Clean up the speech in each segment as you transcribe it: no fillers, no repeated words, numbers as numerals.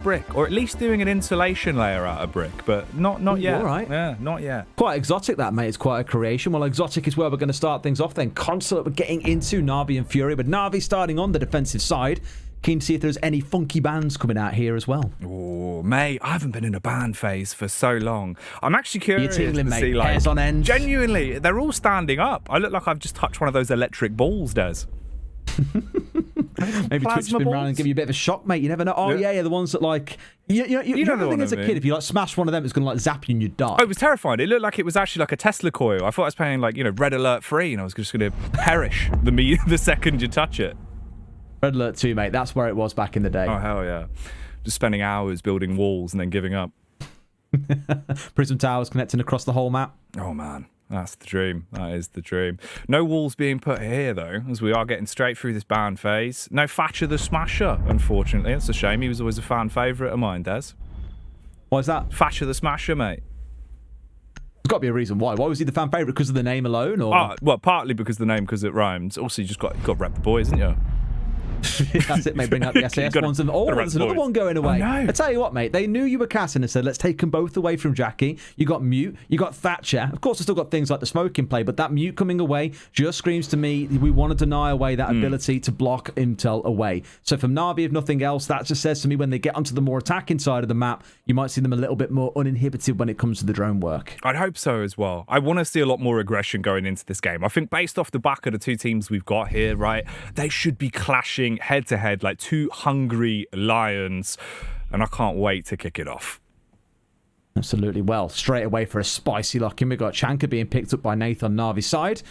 brick, or at least doing an insulation layer out of brick, but not yet. All right. Yeah, not yet. Quite exotic, that, mate. It's quite a creation. Well, exotic is where we're going to start things off then. Console, we're getting into Navi and Furia, but Navi starting on the defensive side. Keen to see if there's any funky bands coming out here as well. Oh, mate, I haven't been in a band phase for so long. I'm actually curious You're tingling, to mate. see, like, hairs on end. Genuinely, they're all standing up. I look like I've just touched one of those electric balls, Des. Maybe Twitch spin around and give you a bit of a shock, mate. You never know. Oh, yeah, the ones that, like... You know the thing as a kid, if you, like, smash one of them, it's going to, like, zap you and you'd die. Oh, it was terrifying. It looked like it was actually like a Tesla coil. I thought I was paying, like, red alert free, and I was just going to perish the second you touch it. Red Alert 2, mate. That's where it was back in the day. Oh, hell yeah. Just spending hours building walls and then giving up. Prism towers connecting across the whole map. Oh, man. That's the dream. That is the dream. No walls being put here, though, as we are getting straight through this ban phase. No Thatcher the Smasher, unfortunately. It's a shame. He was always a fan favourite of mine, Des. Why is that? Thatcher the Smasher, mate. There's got to be a reason why. Why was he the fan favourite? Because of the name alone? Or? Well, partly because of the name, because it rhymes. Also, you just got to rep the boys, haven't you? That's it, mate. Bring up the SAS ones. And there's another one going away. Oh, no. I tell you what, mate. They knew you were casting and said, let's take them both away from Jackie. You got Mute. You got Thatcher. Of course, I still got things like the smoke in play, but that Mute coming away just screams to me we want to deny away that ability to block intel away. So from Navi, if nothing else, that just says to me when they get onto the more attacking side of the map, you might see them a little bit more uninhibited when it comes to the drone work. I'd hope so as well. I want to see a lot more aggression going into this game. I think based off the back of the two teams we've got here, right, they should be clashing head to head like two hungry lions, and I can't wait to kick it off. Absolutely. Well, straight away for a spicy lock in, we've got Chanka being picked up by Nath on Navi's side.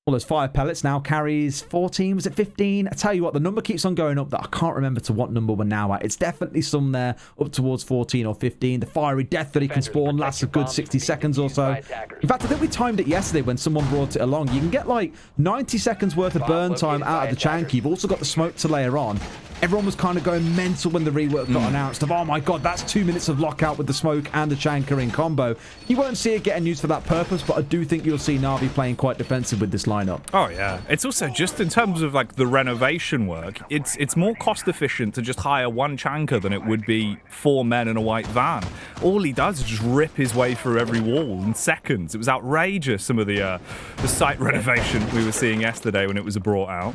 All those fire pellets now carries 14, was it 15? I tell you what, the number keeps on going up that I can't remember to what number we're now at. It's definitely some there up towards 14 or 15. The fiery death that he can spawn lasts a good 60 seconds or so. In fact, I think we timed it yesterday when someone brought it along. You can get like 90 seconds worth of burn time out of the Chanky. You've also got the smoke to layer on. Everyone was kind of going mental when the rework got announced of, oh my god, that's 2 minutes of lockout with the smoke and the Chanka in combo. You won't see it getting used for that purpose, but I do think you'll see Navi playing quite defensive with this lineup. Oh yeah, it's also just in terms of like the renovation work, it's more cost efficient to just hire one Chanka than it would be 4 men in a white van. All he does is just rip his way through every wall in seconds. It was outrageous, some of the site renovation we were seeing yesterday when it was brought out.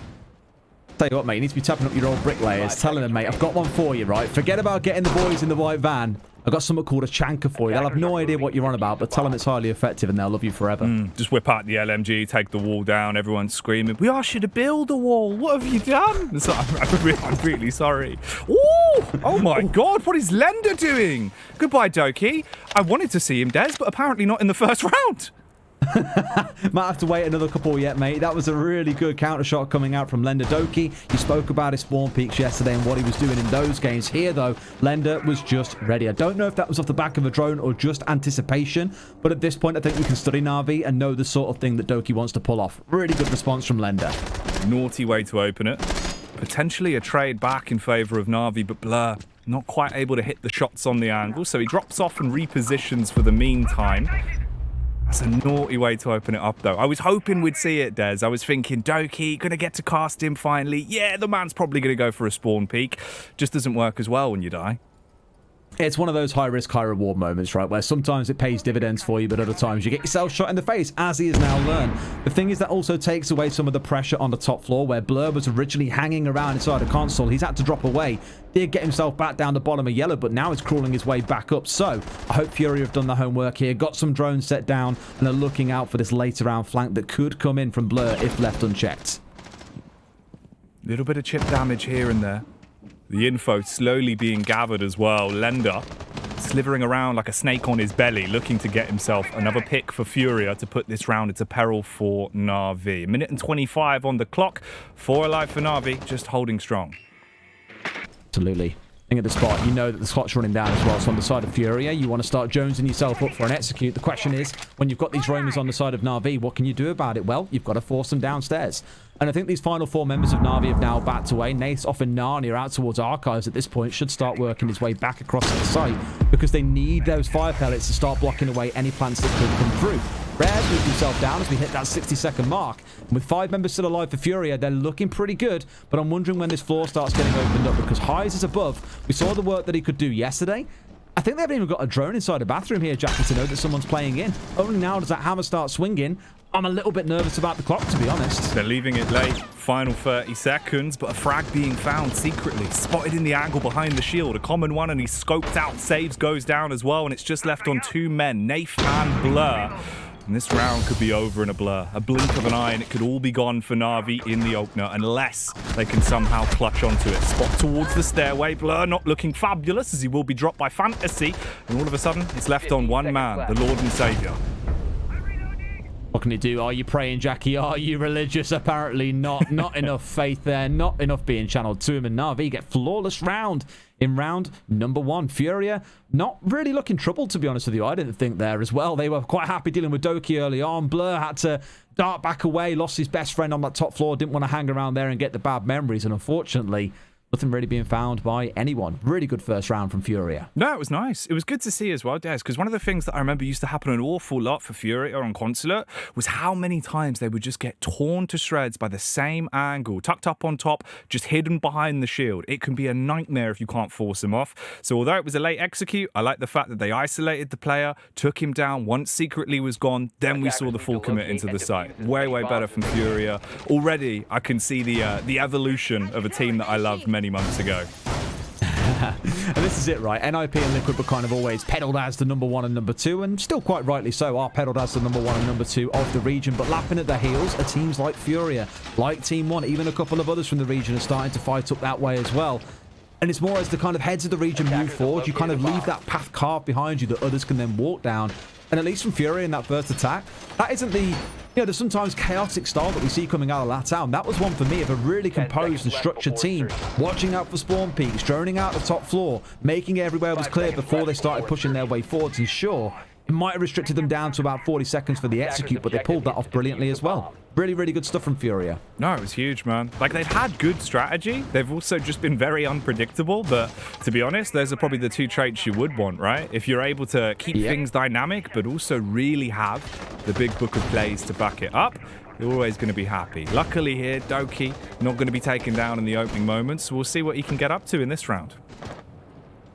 Tell you what, mate, you need to be tapping up your old bricklayers, telling them, mate, I've got one for you, right? Forget about getting the boys in the white van. I've got something called a Chanka for you. They'll have no idea what you're on about, but tell them it's highly effective and they'll love you forever. Just whip out the LMG, take the wall down, everyone's screaming, we asked you to build a wall, what have you done? So I'm really sorry. Ooh, oh my god, what is Lenda doing? Goodbye, Doki. I wanted to see him, Des, but apparently not in the first round. Might have to wait another couple yet, mate. That was a really good counter shot coming out from Lenda. Doki, you spoke about his spawn peaks yesterday and what he was doing in those games. Here, though, Lenda was just ready. I don't know if that was off the back of a drone or just anticipation, but at this point, I think we can study Navi and know the sort of thing that Doki wants to pull off. Really good response from Lenda. Naughty way to open it. Potentially a trade back in favour of Navi, but Blur not quite able to hit the shots on the angle, so he drops off and repositions for the meantime. That's a naughty way to open it up, though. I was hoping we'd see it, Des. I was thinking, Doki, going to get to cast him finally. Yeah, the man's probably going to go for a spawn peak. Just doesn't work as well when you die. It's one of those high-risk, high-reward moments, right, where sometimes it pays dividends for you, but other times you get yourself shot in the face, as he has now learned. The thing is that also takes away some of the pressure on the top floor, where Blur was originally hanging around inside the console. He's had to drop away. Did get himself back down the bottom of yellow, but now he's crawling his way back up. So I hope Furia have done the homework here, got some drones set down, and are looking out for this later round flank that could come in from Blur if left unchecked. Little bit of chip damage here and there. The info slowly being gathered as well. Lenda slithering around like a snake on his belly, looking to get himself another pick for Furia to put this round into peril for Navi. 1:25 on the clock. 4 alive for Navi, just holding strong. Absolutely. At the spot, you know that the clock's running down as well. So on the side of Furia, you want to start jonesing yourself up for an execute. The question is, when you've got these roamers on the side of Navi, what can you do about it? Well, you've got to force them downstairs. And I think these final 4 members of Navi have now backed away. Nath off in Narnia out towards Archives at this point should start working his way back across the site because they need those fire pellets to start blocking away any plants that could come through. Rare's moved himself down as we hit that 60-second mark. And with 5 members still alive for Furia, they're looking pretty good. But I'm wondering when this floor starts getting opened up because Highs is above. We saw the work that he could do yesterday. I think they haven't even got a drone inside the bathroom here, Jackie, to know that someone's playing in. Only now does that hammer start swinging. I'm a little bit nervous about the clock, to be honest. They're leaving it late. Final 30 seconds, but a frag being found secretly. Spotted in the angle behind the shield. A common one, and he's scoped out. Saves goes down as well, and it's just left on 2 men, Nath and Blurr. And this round could be over in a blur. A blink of an eye, and it could all be gone for Navi in the opener, unless they can somehow clutch onto it. Spot towards the stairway. Blurr not looking fabulous, as he will be dropped by Fntzy. And all of a sudden, it's left on 1 man, the Lord and Savior. What can he do? Are you praying, Jackie? Are you religious? Apparently not. Not enough faith there. Not enough being channeled to him. And Navi get flawless round in round number 1. Furia not really looking troubled, to be honest with you. I didn't think there as well. They were quite happy dealing with Doki early on. Blurr had to dart back away. Lost his best friend on that top floor. Didn't want to hang around there and get the bad memories. And unfortunately, nothing really being found by anyone. Really good first round from Furia. No, it was nice. It was good to see as well, Des, because one of the things that I remember used to happen an awful lot for Furia on Consulate was how many times they would just get torn to shreds by the same angle, tucked up on top, just hidden behind the shield. It can be a nightmare if you can't force them off. So although it was a late execute, I like the fact that they isolated the player, took him down. Once Secretly was gone, then we saw the full commit into the site. Way, way better from Furia. Already, I can see the evolution of a team that I loved many months ago. And this is it, right? NIP and Liquid were kind of always peddled as the number 1 and number 2, and still quite rightly so are peddled as the number 1 and number 2 of the region. But lapping at their heels are teams like Furia, like Team 1, even a couple of others from the region are starting to fight up that way as well. And it's more as the kind of heads of the region move forward, you kind of leave that path carved behind you that others can then walk down. And at least from Furia in that first attack, that isn't the, the sometimes chaotic style that we see coming out of LATAM. That was one for me of a really composed and structured team, watching out for spawn peaks, droning out the top floor, making everywhere was clear before they started pushing their way forwards. And sure, it might have restricted them down to about 40 seconds for the execute, but they pulled that off brilliantly as well. Really, really good stuff from Furia. No, it was huge, man. Like, they've had good strategy. They've also just been very unpredictable. But to be honest, those are probably the 2 traits you would want, right? If you're able to keep things dynamic, but also really have the big book of plays to back it up, you're always going to be happy. Luckily here, Doki not going to be taken down in the opening moments. So we'll see what he can get up to in this round.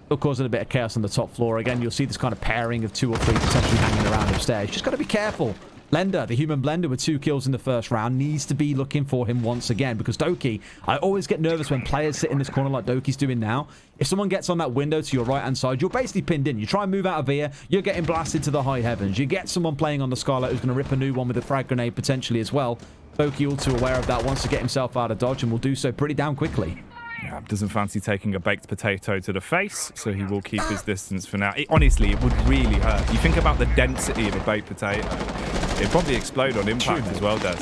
Still causing a bit of chaos on the top floor. Again, you'll see this kind of pairing of 2 or 3 potentially hanging around upstairs. Just got to be careful. Lenda, the human blender with 2 kills in the first round, needs to be looking for him once again, because Doki, I always get nervous when players sit in this corner like Doki's doing now. If someone gets on that window to your right-hand side, you're basically pinned in. You try and move out of here, you're getting blasted to the high heavens. You get someone playing on the Scarlet who's going to rip a new one with a frag grenade potentially as well. Doki all too aware of that, wants to get himself out of dodge, and will do so pretty damn quickly. Yeah, doesn't fancy taking a baked potato to the face, so he will keep his distance for now. Honestly, it would really hurt. You think about the density of a baked potato. It'd probably explode on impact as well, Des.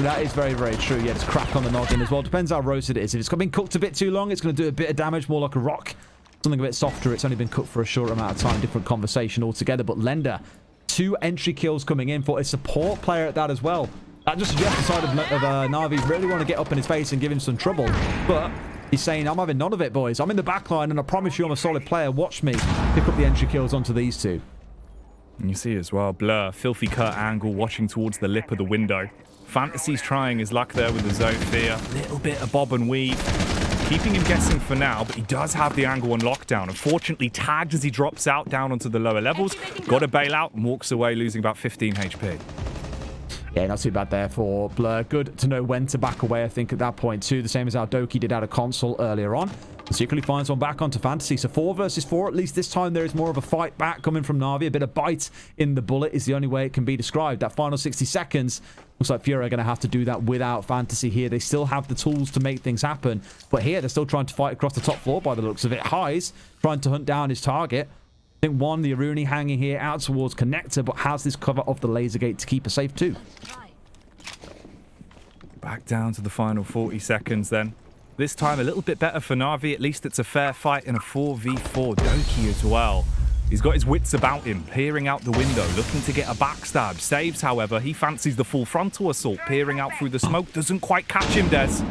That is very, very true. Yeah, it's crack on the noggin as well. Depends how roasted it is. If it's been cooked a bit too long, it's going to do a bit of damage, more like a rock. Something a bit softer, it's only been cooked for a short amount of time. Different conversation altogether. But Lenda, 2 entry kills coming in for a support player at that as well. That just suggests the side of Navi really want to get up in his face and give him some trouble. But he's saying, I'm having none of it, boys. I'm in the back line, and I promise you I'm a solid player. Watch me pick up the entry kills onto these 2. And you see as well, Blurr, filthy cut angle, watching towards the lip of the window. Fntzy's trying his luck there with the zone fear. Little bit of bob and weave. Keeping him guessing for now, but he does have the angle on lockdown. Unfortunately, tagged as he drops out down onto the lower levels. Got to bail out and walks away, losing about 15 HP. Yeah, not too bad there for Blurr. Good to know when to back away, I think, at that point, too. The same as how Doki did out of console earlier on. And secretly finds one back onto Fntzy. So 4 versus 4. At least this time there is more of a fight back coming from Navi. A bit of bite in the bullet is the only way it can be described. That final 60 seconds, looks like Furia are going to have to do that without Fntzy here. They still have the tools to make things happen. But here, they're still trying to fight across the top floor by the looks of it. Highs trying to hunt down his target. I think one, the Aruni hanging here out towards Connector, but has this cover of the laser gate to keep her safe too. Back down to the final 40 seconds then. This time a little bit better for Navi. At least it's a fair fight in a 4v4. Doki as well. He's got his wits about him, peering out the window, looking to get a backstab. Saves, however, he fancies the full frontal assault, peering out through the smoke. Doesn't quite catch him, Des.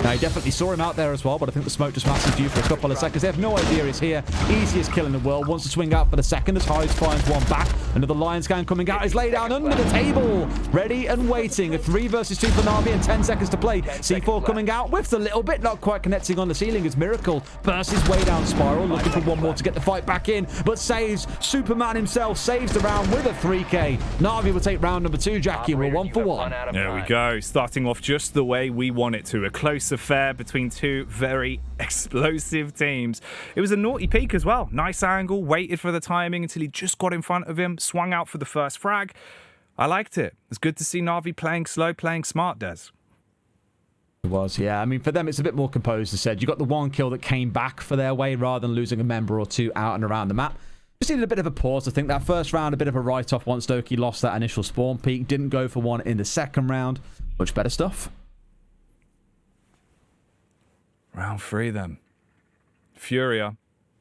Now, he definitely saw him out there as well, but I think the smoke just masses you for a couple of seconds. They have no idea he's here. Easiest kill in the world. Wants to swing out for the second as Highs finds one back. Another Lion Scan coming out. He's laid down under the table. Ready and waiting. A 3 versus 2 for Navi and 10 seconds to play. C4 coming out. Whiffs a little bit. Not quite connecting on the ceiling as Miracle bursts his way down spiral. Looking for one more to get the fight back in. But saves. Superman himself saves the round with a 3K. Navi will take round number 2, Jackie. We're 1 for 1. There we go. Starting off just the way we want it to. A close affair between two very explosive teams. It was a naughty peek as well. Nice angle. Waited for the timing until he just got in front of him. Swung out for the first frag. I liked it. It's good to see Navi playing slow, playing smart, Des. It was, yeah. I mean, for them, it's a bit more composed, as said. You got the one kill that came back for their way rather than losing a member or two out and around the map. Just needed a bit of a pause. I think that first round, a bit of a write-off once Doki lost that initial spawn peak. Didn't go for one in the second round. Much better stuff. Round 3 then. FURIA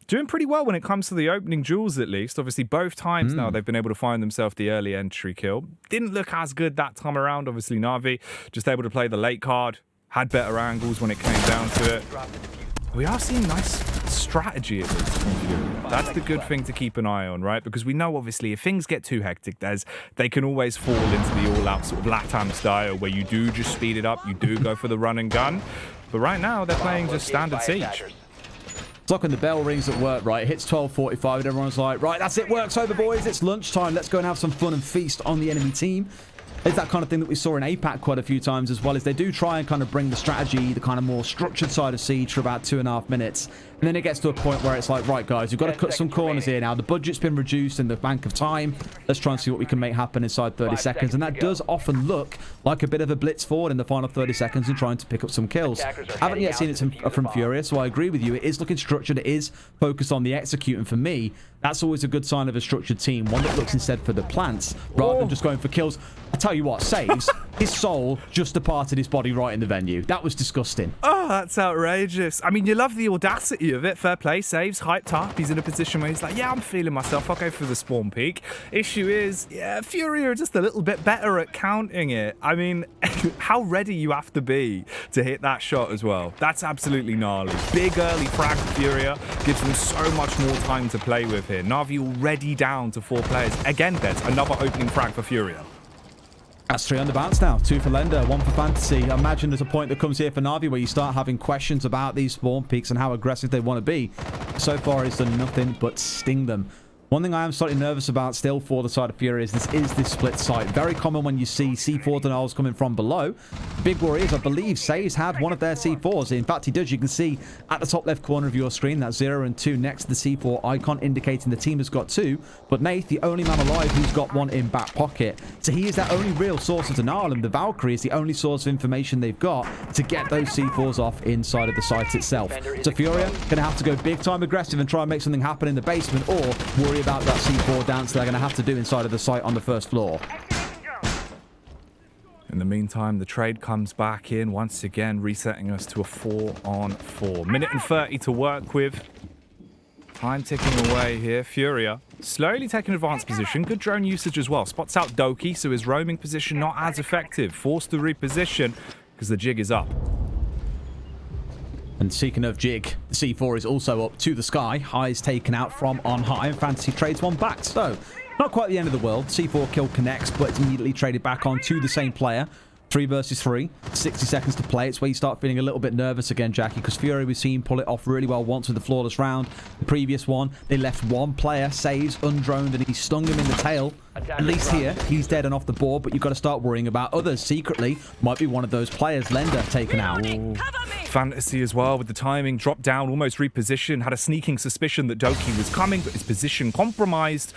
doing pretty well when it comes to the opening duels, at least. Obviously, both times now they've been able to find themselves the early entry kill. Didn't look as good that time around. Obviously, Navi just able to play the late card. Had better angles when it came down to it. We are seeing nice strategy at least from FURIA. That's the good thing to keep an eye on, right? Because we know, obviously, if things get too hectic, they can always fall into the all-out sort of LATAM style where you do just speed it up, you do go for the run and gun. But right now, they're playing just standard siege. It's like when the bell rings at work, right? It hits 12:45 and everyone's like, right, that's it, work's over, boys. It's lunchtime. Let's go and have some fun and feast on the enemy team. It's that kind of thing that we saw in APAC quite a few times as well, as they do try and kind of bring the strategy, the kind of more structured side of Siege for about 2.5 minutes. And then it gets to a point where it's like, right, guys, we've got to cut some corners here now. The budget's been reduced in the bank of time. Let's try and see what we can make happen inside 30 seconds. And that does often look like a bit of a blitz forward in the final 30 seconds and trying to pick up some kills. Haven't yet seen it from FURIA, so I agree with you. It is looking structured. It is focused on the execute. And for me, that's always a good sign of a structured team. One that looks instead for the plants rather than just going for kills. I tell you what, Saves, his soul just departed his body right in the venue. That was disgusting. Oh, that's outrageous. I mean, you love the audacity of it. Fair play. Saves, hyped up. He's in a position where he's like, yeah, I'm feeling myself. I'll go for the spawn peak. Issue is, yeah, FURIA are just a little bit better at counting it. I mean, how ready you have to be to hit that shot as well. That's absolutely gnarly. Big early frag for FURIA. Gives them so much more time to play with here. Navi already down to 4 players. Again, there's another opening frag for FURIA. That's 3 on the bounce now. 2 for Lenda, 1 for Fntzy. I imagine there's a point that comes here for Navi where you start having questions about these spawn peaks and how aggressive they want to be. So far, he's done nothing but sting them. One thing I am slightly nervous about still for the side of FURIA is this split site. Very common when you see C4 denials coming from below. Big worry is, I believe, Saves had one of their C4s. In fact, he does. You can see at the top left corner of your screen, that's 0 and 2 next to the C4 icon, indicating the team has got 2. But Nath, the only man alive who's got 1 in back pocket. So he is their only real source of denial, and the Valkyrie is the only source of information they've got to get those C4s off inside of the site itself. So FURIA going to have to go big time aggressive and try and make something happen in the basement, or worry about that C4 dance they're going to have to do inside of the site on the first floor. In the meantime, the trade comes back in once again, resetting us to a 4-on-4. Minute and 30 to work with. Time ticking away here. FURIA slowly taking advanced position. Good drone usage as well. Spots out Doki, so his roaming position not as effective. Forced to reposition because the jig is up. And speaking of jig, the C4 is also up to the sky. Highs taken out from on high, and Fntzy trades one back. So, not quite the end of the world. C4 kill connects, but it's immediately traded back on to the same player. 3 versus 3. 60 seconds to play. It's where you start feeling a little bit nervous again, Jackie, because FURIA, we've seen pull it off really well once with the flawless round. The previous one, they left one player, Saves, undroned, and he stung him in the tail. At least here, he's dead and off the board, but you've got to start worrying about others. Secretly, might be one of those players. Lenda taken out. Fntzy as well with the timing. Dropped down, almost repositioned. Had a sneaking suspicion that Doki was coming, but his position compromised.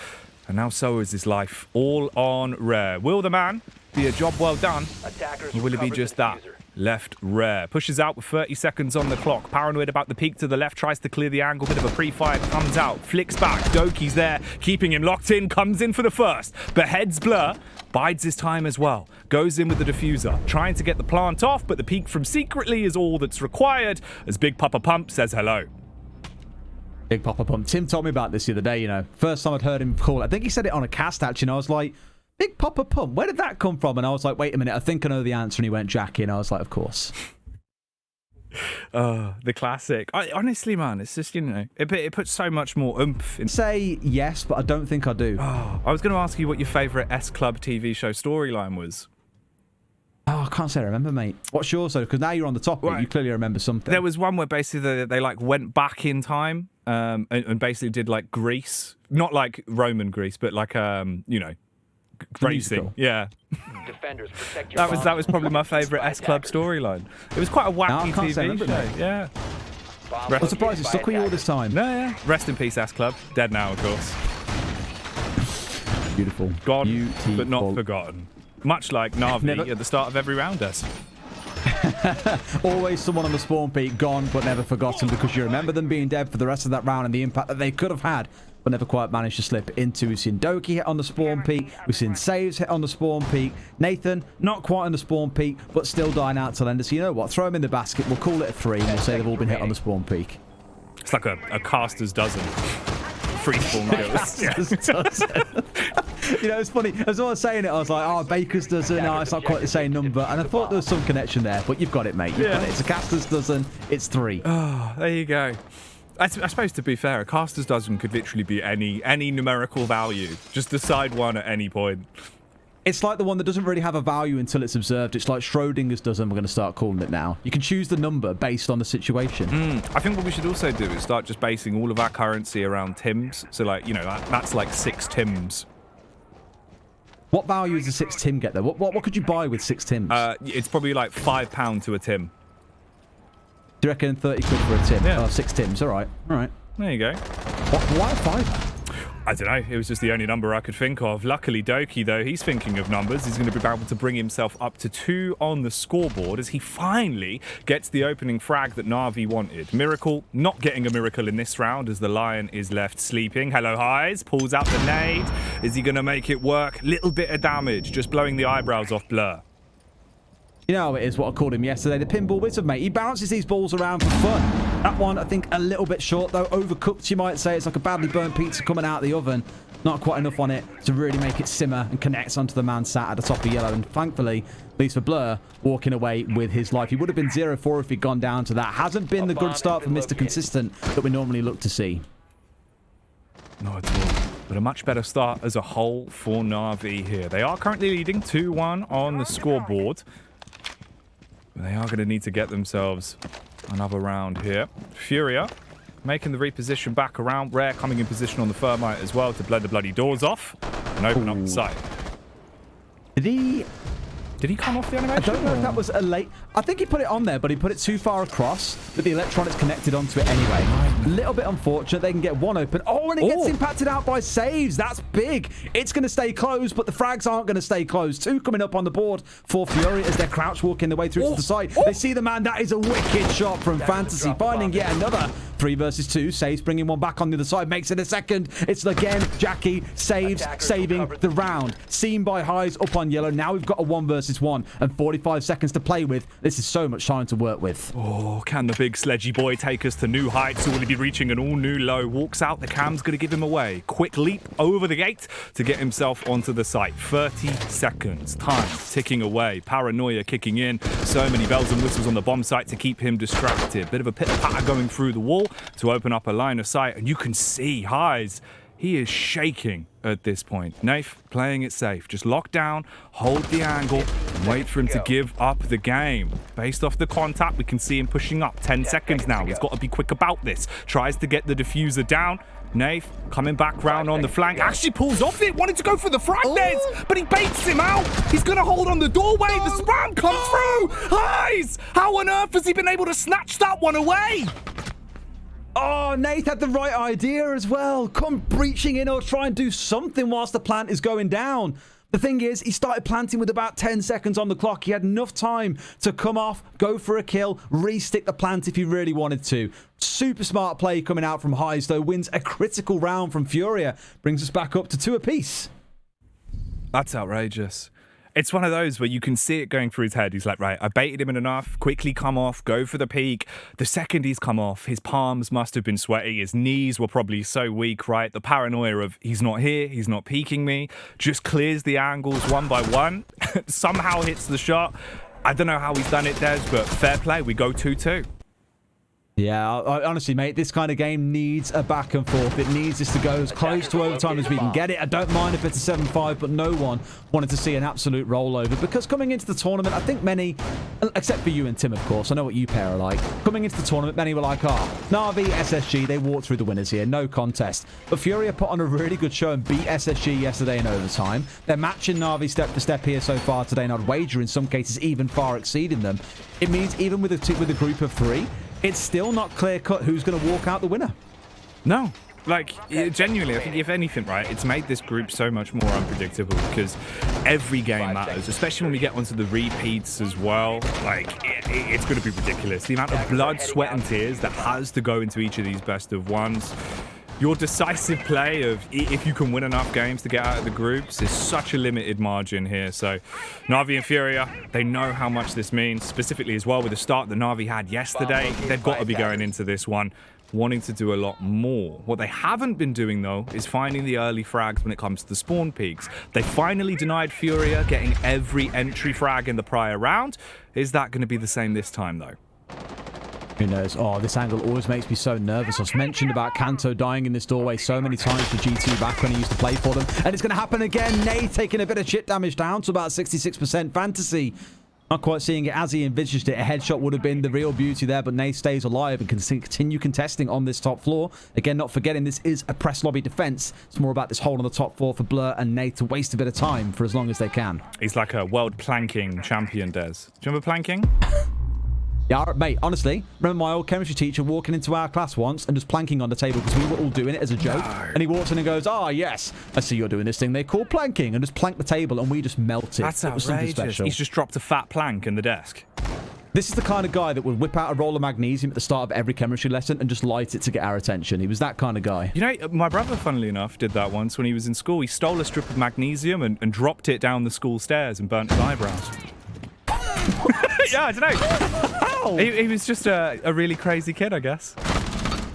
And now so is his life. All on rare. Will the man be a job well done? Or will it be just that? Left rare. Pushes out with 30 seconds on the clock. Paranoid about the peak to the left. Tries to clear the angle. Bit of a pre-fire. Comes out. Flicks back. Doki's there. Keeping him locked in. Comes in for the first. Beheads Blurr. Bides his time as well. Goes in with the diffuser. Trying to get the plant off. But the peak from Secretly is all that's required. As Big Papa Pump says hello. Big Papa Pump. Tim told me about this the other day, you know. First time I'd heard him call. I think he said it on a cast, actually. And I was like, Big Papa Pump, where did that come from? And I was like, wait a minute, I think I know the answer. And he went, Jackie. And I was like, of course. The classic. Honestly, man, it's just, you know, it puts so much more oomph in. Say yes, but I don't think I do. I was going to ask you what your favourite S Club TV show storyline was. Oh, I can't say I remember, mate. What's yours, though? Because now you're on the topic. Right. You clearly remember something. There was one where basically they like went back in time and basically did like Grease. Not like Roman Grease, but like, you know, racing. Yeah. Defenders, protect your That was probably my favourite S Club storyline. It was quite a wacky can't say I TV remember, show. mate. Yeah. I'm surprised it stuck with you all this time. No, yeah. Rest in peace, S Club. Dead now, of course. Beautiful. Gone, Beautiful. but not forgotten. Much like Navi at the start of every round does. Always someone on the spawn peak, gone but never forgotten, because you remember them being dead for the rest of that round and the impact that they could have had, but never quite managed to slip into. We've seen Doki hit on the spawn peak. We've seen Saves hit on the spawn peak. Nathan, not quite on the spawn peak, but still dying out to Lenda. So you know what? Throw him in the basket. We'll call it a 3, and we'll say they've all been hit on the spawn peak. It's like a caster's dozen. Free spawn kills. You know, it's funny. As I was saying it, I was like, oh, Baker's dozen. No, it's not quite the same number. And I thought there was some connection there, but you've got it, mate. You've got it. It's a caster's dozen. It's 3. Oh, there you go. I suppose, to be fair, a caster's dozen could literally be any numerical value. Just decide one at any point. It's like the one that doesn't really have a value until it's observed. It's like Schrodinger's dozen. We're going to start calling it now. You can choose the number based on the situation. I think what we should also do is start just basing all of our currency around Tims. So, like, you know, that's like 6 Tims. What value does a 6 Tim get, though? What could you buy with 6 Tims? It's probably like £5 to a Tim. Do you reckon 30 quid for a Tim? Yeah. Oh, 6 Tims. All right. All right. There you go. Why 5? I don't know. It was just the only number I could think of. Luckily, Doki, though, he's thinking of numbers. He's going to be able to bring himself up to 2 on the scoreboard as he finally gets the opening frag that Navi wanted. Miracle not getting a miracle in this round as the Lion is left sleeping. Hello, Highs. Pulls out the nade. Is he going to make it work? Little bit of damage. Just blowing the eyebrows off Blur. You know how it is, what I called him yesterday, the pinball wizard, mate. He bounces these balls around for fun. That one, I think, a little bit short, though. Overcooked, you might say. It's like a badly burnt pizza coming out of the oven. Not quite enough on it to really make it simmer and connect onto the man sat at the top of yellow. And thankfully, at least for Blur, walking away with his life. He would have been 0-4 if he'd gone down to that. Hasn't been the good start from Mr. Consistent that we normally look to see. Not at all. But a much better start as a whole for Navi here. They are currently leading 2-1 on the scoreboard. They are going to need to get themselves another round here. Furia making the reposition back around. Rare coming in position on the Thermite as well to blend the bloody doors off and open up the site. Did he come off the animation? I don't know if that was a late... I think he put it on there, but he put it too far across that the electronics connected onto it anyway. A little bit unfortunate. They can get one open. Oh, and it gets impacted out by Saves. That's big. It's going to stay closed, but the frags aren't going to stay closed. 2 coming up on the board for Furia as they're crouch walking their way through to the side. They see the man. That is a wicked shot from Fntzy, finding yet another 3 versus 2. Saves bringing one back on the other side. Makes it a second. It's again Jackie. Saves saving the round. Seen by Highs up on yellow. Now we've got a 1 versus 1 and 45 seconds to play with. This is so much time to work with. Oh, can the big sledgy boy take us to new heights? Or will he be reaching an all-new low? Walks out. The cam's going to give him away. Quick leap over the gate to get himself onto the site. 30 seconds. Time ticking away. Paranoia kicking in. So many bells and whistles on the bomb site to keep him distracted. Bit of a pitter-patter going through the wall to open up a line of sight. And you can see Highs. He is shaking at this point. Nath playing it safe. Just lock down, hold the angle, and wait for him to give up the game. Based off the contact, we can see him pushing up. 10 seconds now. He's got to be quick about this. Tries to get the diffuser down. Nath coming back round on the flank. Actually pulls off it. Wanted to go for the fragments, but he baits him out. He's going to hold on the doorway. The spam comes through. Highs! How on earth has he been able to snatch that one away? Oh, Nath had the right idea as well. Come breaching in or try and do something whilst the plant is going down. The thing is, he started planting with about 10 seconds on the clock. He had enough time to come off, go for a kill, re-stick the plant if he really wanted to. Super smart play coming out from Highs, though. Wins a critical round from Furia. Brings us back up to 2 apiece. That's outrageous. It's one of those where you can see it going through his head. He's like, right, I baited him enough, quickly come off, go for the peak. The second he's come off, his palms must have been sweaty. His knees were probably so weak, right? The paranoia of he's not here, he's not peeking me, just clears the angles one by one, somehow hits the shot. I don't know how he's done it, Des, but fair play. We go 2-2. Yeah, honestly, mate, this kind of game needs a back and forth. It needs this to go as close to overtime as we can get it. I don't mind if it's a 7-5, but no one wanted to see an absolute rollover because coming into the tournament, I think many, except for you and Tim, of course, I know what you pair are like. Coming into the tournament, many were like, Navi, SSG, they walked through the winners here, no contest. But Furia put on a really good show and beat SSG yesterday in overtime. They're matching Navi step for step here so far today, and I'd wager in some cases even far exceeding them. It means even with a group of 3, it's still not clear-cut who's going to walk out the winner. No. Like, genuinely, I think if anything, right, it's made this group so much more unpredictable because every game matters, especially when we get onto the repeats as well. Like, it's going to be ridiculous. The amount of blood, sweat, and tears that has to go into each of these best of ones. Your decisive play of if you can win enough games to get out of the groups is such a limited margin here. So Navi and Furia, they know how much this means, specifically as well with the start that Navi had yesterday. They've got to be going into this one wanting to do a lot more. What they haven't been doing, though, is finding the early frags when it comes to the spawn peaks. They finally denied Furia getting every entry frag in the prior round. Is that going to be the same this time, though? Who knows? Oh, this angle always makes me so nervous. I've mentioned about Kanto dying in this doorway so many times for G2 back when he used to play for them. And it's going to happen again. Nate taking a bit of chip damage down to about 66%. Fntzy not quite seeing it as he envisaged it. A headshot would have been the real beauty there, but Nate stays alive and can continue contesting on this top floor. Again, not forgetting this is a press lobby defense. It's more about this hold on the top floor for Blur and Nate to waste a bit of time for as long as they can. He's like a world planking champion, Des. Do you remember planking? Yeah, mate, honestly, remember my old chemistry teacher walking into our class once and just planking on the table because we were all doing it as a joke. No. And he walks in and goes, yes, I see you're doing this thing they call planking, and just plank the table and we just melted. That's outrageous. He's just dropped a fat plank in the desk. This is the kind of guy that would whip out a roll of magnesium at the start of every chemistry lesson and just light it to get our attention. He was that kind of guy. You know, my brother, funnily enough, did that once when he was in school. He stole a strip of magnesium and dropped it down the school stairs and burnt his eyebrows. Yeah, I don't know. He was just a really crazy kid, I guess.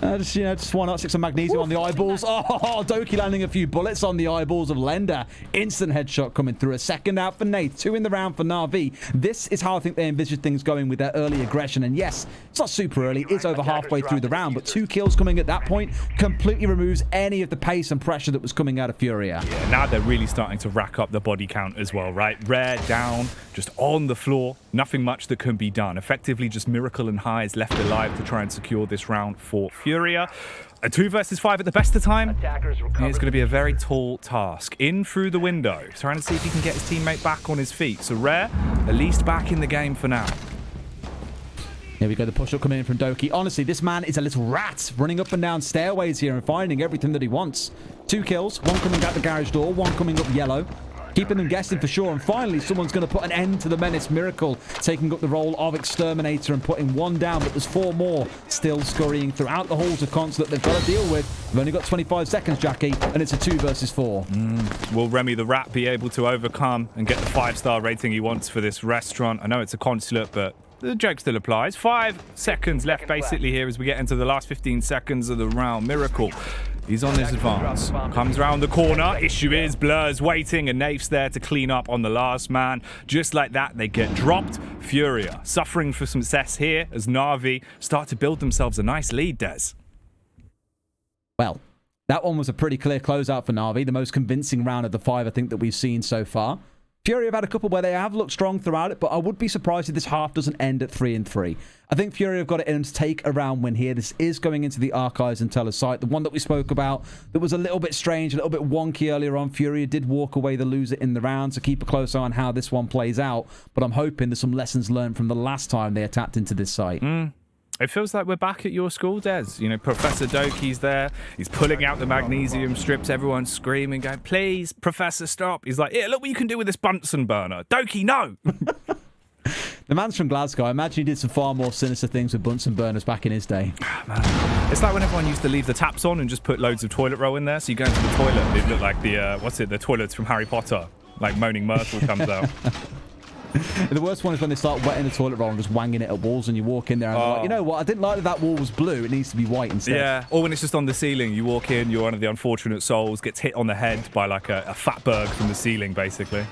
Just why not stick some magnesium on the eyeballs? Oh, Doki landing a few bullets on the eyeballs of Lenda. Instant headshot coming through. A second out for Nate. 2 in the round for Navi. This is how I think they envisage things going with their early aggression. And yes, it's not super early. It's over halfway through the round. But 2 kills coming at that point completely removes any of the pace and pressure that was coming out of Furia. Yeah, now they're really starting to rack up the body count as well, right? Rare down, just on the floor. Nothing much that can be done. Effectively just Miracle and Highs left alive to try and secure this round for Furia. A 2 versus 5 at the best of time. It's going to be a very tall task. In through the window, trying to see if he can get his teammate back on his feet. So Rare, at least back in the game for now. Here we go, the push-up coming in from Doki. Honestly, this man is a little rat, running up and down stairways here and finding everything that he wants. 2 kills, 1 coming out the garage door, 1 coming up yellow. Keeping them guessing for sure, and finally someone's going to put an end to the menace. Miracle taking up the role of exterminator and putting 1 down, but there's 4 more still scurrying throughout the halls of Consulate they've got to deal with. We've only got 25 seconds, Jackie, and it's a 2 versus 4. Will Remy the Rat be able to overcome and get the 5-star rating he wants for this restaurant? I know it's a Consulate, but the joke still applies. 5 seconds left basically here as we get into the last 15 seconds of the round. Miracle, he's on his advance. Comes around the corner. Issue is Blur's waiting and Nafe's there to clean up on the last man. Just like that, they get dropped. Furia suffering for some success here as Navi start to build themselves a nice lead, Des. Well, that one was a pretty clear closeout for Navi. The most convincing round of the 5, I think, that we've seen so far. Furia have had a couple where they have looked strong throughout it, but I would be surprised if this half doesn't end at 3-3. I think Furia have got it in them to take a round win here. This is going into the Archives and Tellers site. The one that we spoke about that was a little bit strange, a little bit wonky earlier on. Furia did walk away the loser in the round, so keep a close eye on how this one plays out. But I'm hoping there's some lessons learned from the last time they attacked into this site. It feels like we're back at your school, Des. You know, Professor Doki's there. He's pulling out the magnesium strips. Everyone's screaming, going, please, Professor, stop. He's like, yeah, look what you can do with this Bunsen burner. Doki, no! The man's from Glasgow. I imagine he did some far more sinister things with Bunsen burners back in his day. Man. It's like when everyone used to leave the taps on and just put loads of toilet roll in there. So you go into the toilet and it looked like the toilets from Harry Potter. Like Moaning Myrtle comes out. The worst one is when they start wetting the toilet roll and just wanging it at walls, and you walk in there and they're like, you know what, I didn't like that wall was blue, it needs to be white instead. Yeah, or when it's just on the ceiling, you walk in, you're one of the unfortunate souls, gets hit on the head by like a fatberg from the ceiling, basically.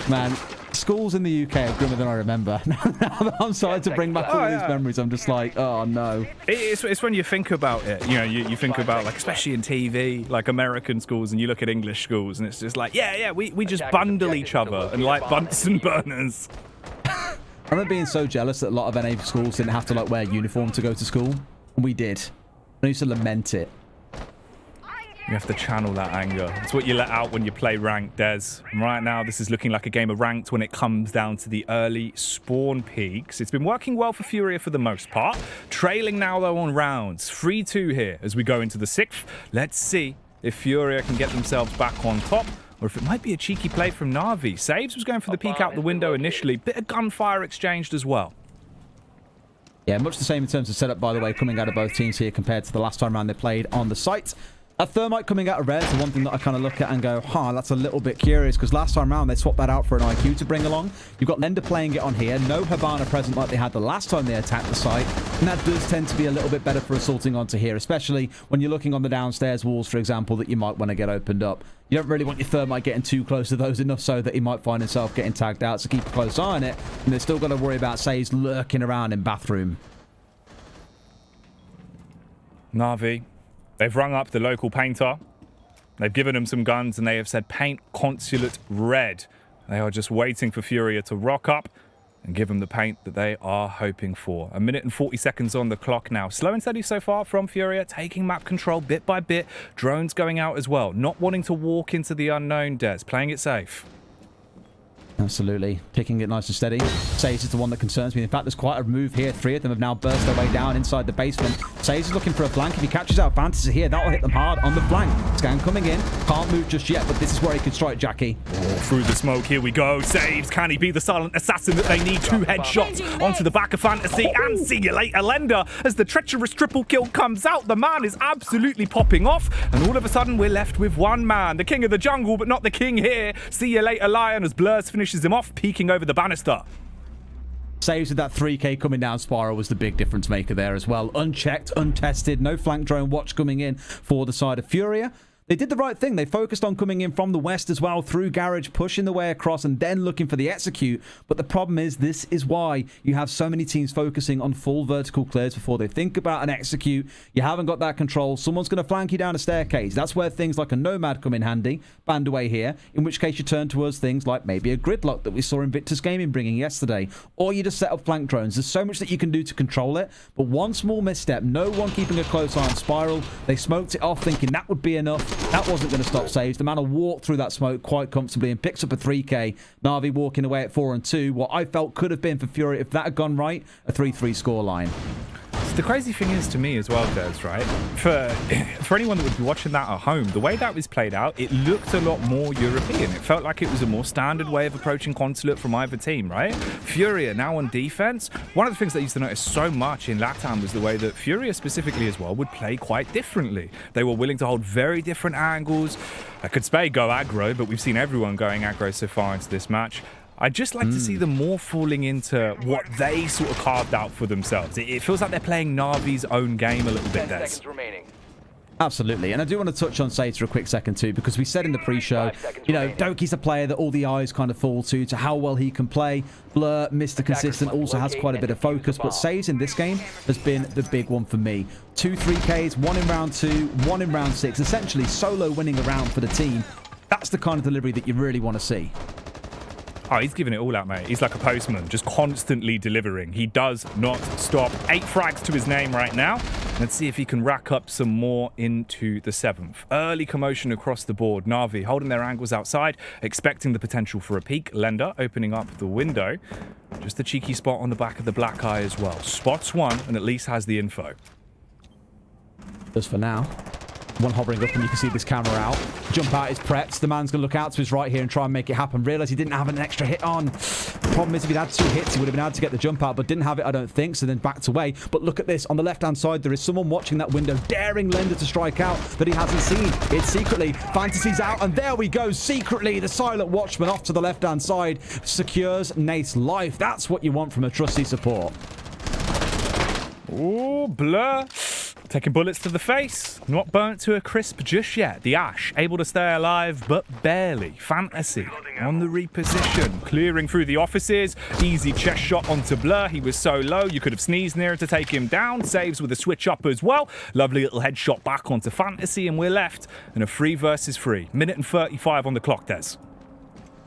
Man, Schools in the UK are grimmer than I remember. Now that I'm starting to bring back all these memories, I'm just like, oh no. It's when you think about it, you know, you think about, like, especially in TV, like American schools, and you look at English schools, and it's just like, we just bundle each other and light Bunsen burners. I remember being so jealous that a lot of NA schools didn't have to, like, wear uniform to go to school. And we did. I used to lament it. You have to channel that anger. It's what you let out when you play ranked, Des. And right now, this is looking like a game of ranked when it comes down to the early spawn peaks. It's been working well for FURIA for the most part. Trailing now, though, on rounds. 3-2 here as we go into the 6th. Let's see if FURIA can get themselves back on top, or if it might be a cheeky play from Navi. Saves was going for the peek out the window initially. Bit of gunfire exchanged as well. Yeah, much the same in terms of setup, by the way, coming out of both teams here compared to the last time around they played on the site. A thermite coming out of red is the one thing that I kind of look at and go, that's a little bit curious, because last time around they swapped that out for an IQ to bring along. You've got Lenda playing it on here, no Habana present like they had the last time they attacked the site, and that does tend to be a little bit better for assaulting onto here, especially when you're looking on the downstairs walls, for example, that you might want to get opened up. You don't really want your thermite getting too close to those, enough so that he might find himself getting tagged out, so keep a close eye on it, and they're still got to worry about Saves lurking around in bathroom. Navi, they've rung up the local painter. They've given him some guns and they have said paint consulate red. They are just waiting for FURIA to rock up and give them the paint that they are hoping for. 1 minute and 40 seconds on the clock now. Slow and steady so far from FURIA, taking map control bit by bit. Drones going out as well. Not wanting to walk into the unknown, Des. Playing it safe. Absolutely. Picking it nice and steady. Saves is the one that concerns me. In fact, there's quite a move here. 3 of them have now burst their way down inside the basement. Saves is looking for a flank. If he catches out Fntzy here, that'll hit them hard on the flank. Scan coming in. Can't move just yet, but this is where he can strike Jackie. Through the smoke, here we go. Saves. Can he be the silent assassin that they need? 2 headshots onto the back of Fntzy. And see you later, Lenda. As the treacherous triple kill comes out, the man is absolutely popping off. And all of a sudden, we're left with one man. The king of the jungle, but not the king here. See you later, Lion, as Blurrs finishes him off, peeking over the banister. Saves with that 3k coming down Spiral was the big difference maker there as well. Unchecked, untested, no flank drone watch coming in for the side of FURIA. They did the right thing. They focused on coming in from the west as well, through garage, pushing the way across, and then looking for the execute. But the problem is, this is why you have so many teams focusing on full vertical clears before they think about an execute. You haven't got that control. Someone's going to flank you down a staircase. That's where things like a Nomad come in handy, banned away here, in which case you turn towards things like maybe a Gridlock that we saw Invictus Gaming bringing yesterday. Or you just set up flank drones. There's so much that you can do to control it, but one small misstep, no one keeping a close eye on Spiral. They smoked it off thinking that would be enough. That wasn't going to stop Saves. The man will walk through that smoke quite comfortably and picks up a 3k. Navi walking away at 4-2. What I felt could have been for FURIA, if that had gone right, a 3-3 scoreline. The crazy thing is to me as well, Des, right? For anyone that would be watching that at home, the way that was played out, it looked a lot more European. It felt like it was a more standard way of approaching consulate from either team, right? FURIA now on defense. One of the things that I used to notice so much in LATAM was the way that FURIA specifically as well would play quite differently. They were willing to hold very different angles. I could say go aggro, but we've seen everyone going aggro so far into this match. I'd just like to see them more falling into what they sort of carved out for themselves. It feels like they're playing Navi's own game a little bit, Des. Absolutely. And I do want to touch on Saves for a quick second too, because we said in the pre-show, you know, Doki's a player that all the eyes kind of fall to how well he can play. Blur, Mr. Consistent, also has quite a bit of focus, but Saves in this game has been the big one for me. 2 3Ks, 1 in round 2, 1 in round 6, essentially solo winning a round for the team. That's the kind of delivery that you really want to see. Oh, he's giving it all out, mate. He's like a postman, just constantly delivering. He does not stop. 8 frags to his name right now. Let's see if he can rack up some more into the 7th. Early commotion across the board. Navi holding their angles outside, expecting the potential for a peek. Lenda opening up the window. Just a cheeky spot on the back of the black eye as well. Spots one and at least has the info. Just for now. One hovering up and you can see this camera out. Jump out is prepped. The man's going to look out to his right here and try and make it happen. Realise he didn't have an extra hit on. The problem is if he'd had 2 hits, he would have been able to get the jump out, but didn't have it, I don't think, so then backed away. But look at this. On the left-hand side, there is someone watching that window, daring Lenda to strike out that he hasn't seen. It's Secretly. Fntzy's out, and there we go. Secretly, the silent watchman off to the left-hand side secures Nate's life. That's what you want from a trusty support. Oh, Blur Taking bullets to the face. Not burnt to a crisp just yet. The Ash able to stay alive, but barely. Fntzy on the reposition. Clearing through the offices. Easy chest shot onto Blurr. He was so low, you could have sneezed near to take him down. Saves with a switch up as well. Lovely little headshot back onto Fntzy, and we're left in a 3 versus 3. Minute and 35 on the clock, Des.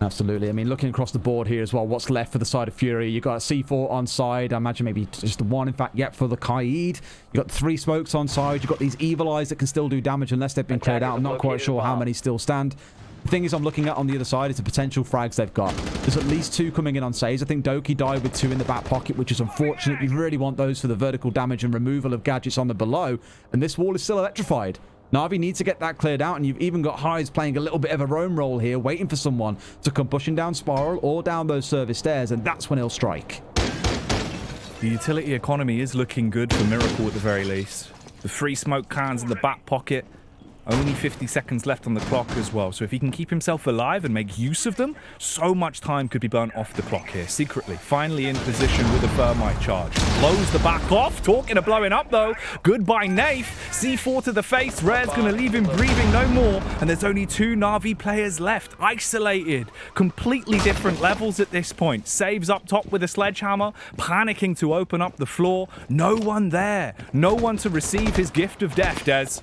Absolutely. I mean, looking across the board here as well, what's left for the side of Furia? You've got a C4 on side. I imagine maybe just the one, in fact, yet for the Kaid. You've got 3 smokes on side. You've got these Evil Eyes that can still do damage unless they've been cleared out. I'm not quite sure how many still stand. The thing is, I'm looking at on the other side is the potential frags they've got. There's at least 2 coming in on Saves. I think Doki died with 2 in the back pocket, which is unfortunate. You really want those for the vertical damage and removal of gadgets on the below. And this wall is still electrified. Na'Vi needs to get that cleared out, and you've even got Highs playing a little bit of a roam role here, waiting for someone to come pushing down Spiral or down those service stairs, and that's when he'll strike. The utility economy is looking good for Miracle at the very least. The 3 smoke cans in the back pocket. Only 50 seconds left on the clock as well. So if he can keep himself alive and make use of them, so much time could be burnt off the clock here. Secretly, finally in position with a thermite charge. Blows the back off. Talking of blowing up though. Goodbye, Nath. C4 to the face. Rare's going to leave him breathing no more. And there's only 2 Na'Vi players left. Isolated. Completely different levels at this point. Saves up top with a sledgehammer. Panicking to open up the floor. No one there. No one to receive his gift of death, Des.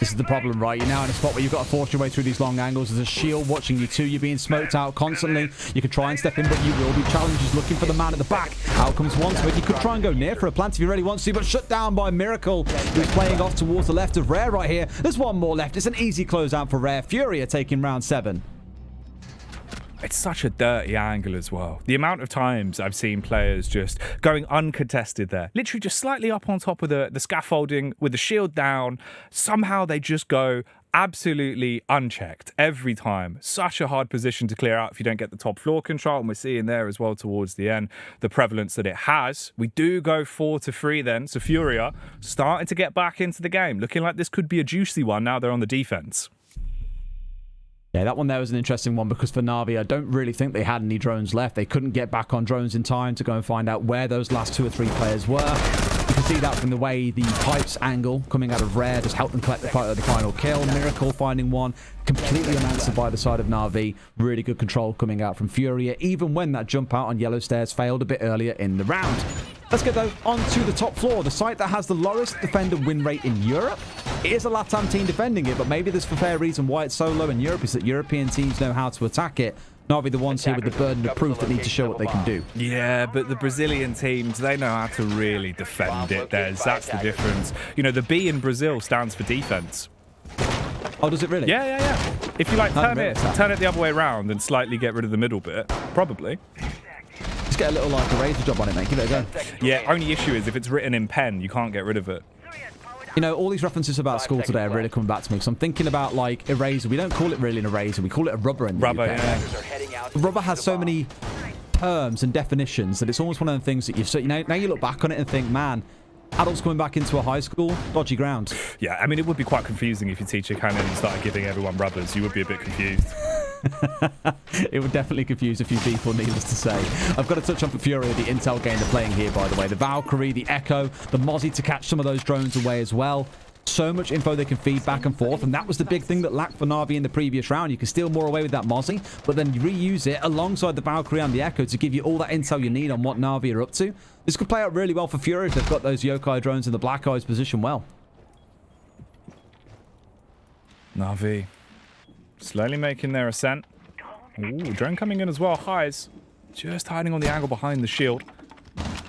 This is the problem, right? You're now in a spot where you've got to force your way through these long angles. There's a shield watching you too. You're being smoked out constantly. You can try and step in, but you will be challenged. He's looking for the man at the back. Out comes one smoke. You could try and go near for a plant if you really want to, but shut down by Miracle, who's playing off towards the left of Rare right here. There's one more left. It's an easy closeout for Rare. FURIA taking round 7. It's such a dirty angle as well. The amount of times I've seen players just going uncontested there. Literally just slightly up on top of the scaffolding with the shield down. Somehow they just go absolutely unchecked every time. Such a hard position to clear out if you don't get the top floor control. And we're seeing there as well towards the end the prevalence that it has. We do go 4 to 3 then. So FURIA starting to get back into the game. Looking like this could be a juicy one now they're on the defense. Yeah, that one there was an interesting one because for Na'Vi, I don't really think they had any drones left. They couldn't get back on drones in time to go and find out where those last 2 or 3 players were. You can see that from the way the pipes angle coming out of Rare just helped them collect the final kill. Miracle finding one, completely unanswered by the side of Na'Vi. Really good control coming out from FURIA, even when that jump out on yellow stairs failed a bit earlier in the round. Let's get though onto the top floor, the site that has the lowest defender win rate in Europe. It is a LATAM team defending it, but maybe there's for fair reason why it's so low in Europe is that European teams know how to attack it. Na'Vi the ones here with the burden of proof that need to show what they can do. Yeah, but the Brazilian teams, they know how to really defend it, Des. That's the difference. You know, the B in Brazil stands for defense. Oh, does it really? Yeah. If you like turn it the other way around and slightly get rid of the middle bit, probably. Just get a little like eraser job on it, mate. Give it a go. Yeah, only issue is if it's written in pen, you can't get rid of it. You know, all these references about school today are really coming back to me. So I'm thinking about, like, eraser. We don't call it really an eraser. We call it a rubber in the UK. Yeah. Rubber has so many terms and definitions that it's almost one of the things that you've... So, you know, now you look back on it and think, man, adults coming back into a high school, dodgy ground. Yeah, I mean, it would be quite confusing if your teacher came in and started giving everyone rubbers. You would be a bit confused. It would definitely confuse a few people, needless to say. I've got to touch on for FURIA the intel game they're playing here, by the way. The Valkyrie, the Echo, the Mozzie to catch some of those drones away as well. So much info they can feed back and forth, and that was the big thing that lacked for Na'Vi in the previous round. You can steal more away with that Mozzie, but then reuse it alongside the Valkyrie and the Echo to give you all that intel you need on what Na'Vi are up to. This could play out really well for FURIA if they've got those Yokai drones in the Black Eyes position well. Na'Vi slowly making their ascent. Ooh, drone coming in as well. Highs just hiding on the angle behind the shield.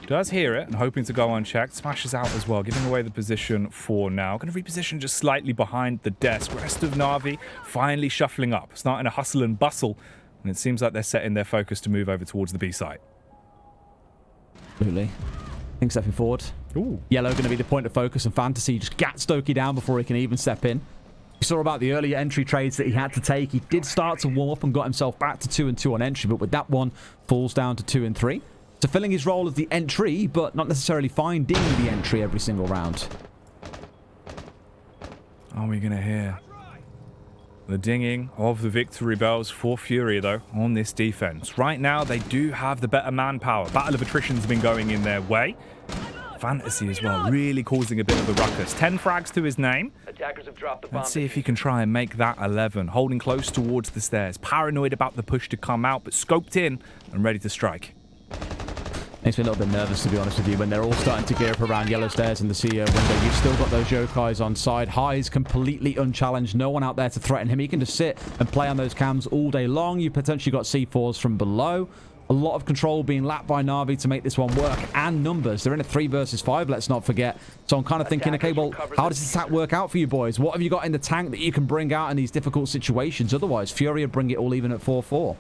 Does hear it and hoping to go unchecked. Smashes out as well, giving away the position for now. Going to reposition just slightly behind the desk. Rest of Na'Vi finally shuffling up, starting to hustle and bustle. And it seems like they're setting their focus to move over towards the B site. Absolutely. Think stepping forward. Ooh. Yellow going to be the point of focus, and Fntzy just gats Doki down before he can even step in. We saw about the earlier entry trades that he had to take. He did start to warm up and got himself back to 2 and 2 on entry, but with that one, falls down to 2 and 3. So filling his role as the entry, but not necessarily finding the entry every single round. Are we going to hear the dinging of the victory bells for FURIA, though, on this defense? Right now, they do have the better manpower. Battle of attrition's been going in their way. Fntzy as well, really causing a bit of a ruckus. 10 frags to his name. Attackers have dropped the bomb. Let's see if he can try and make that 11. Holding close towards the stairs. Paranoid about the push to come out, but scoped in and ready to strike. Makes me a little bit nervous, to be honest with you, when they're all starting to gear up around yellow stairs in the CEO window. You've still got those Yokais on side. Highs completely unchallenged. No one out there to threaten him. He can just sit and play on those cams all day long. You've potentially got C4s from below. A lot of control being lapped by Navi to make this one work, and numbers. They're in a 3 versus 5, let's not forget. So I'm kind of thinking, okay, well, how does this attack work out for you boys? What have you got in the tank that you can bring out in these difficult situations? Otherwise, FURIA bring it all even at 4-4.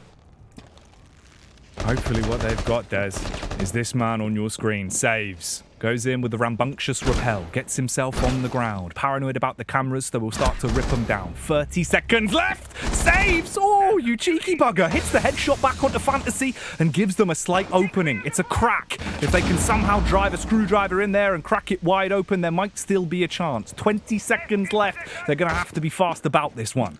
Hopefully what they've got, Des, is this man on your screen. Saves. Goes in with the rambunctious rappel. Gets himself on the ground. Paranoid about the cameras, so we'll start to rip them down. 30 seconds left. Saves. Oh, you cheeky bugger. Hits the headshot back onto Fntzy and gives them a slight opening. It's a crack. If they can somehow drive a screwdriver in there and crack it wide open, there might still be a chance. 20 seconds left. They're going to have to be fast about this one.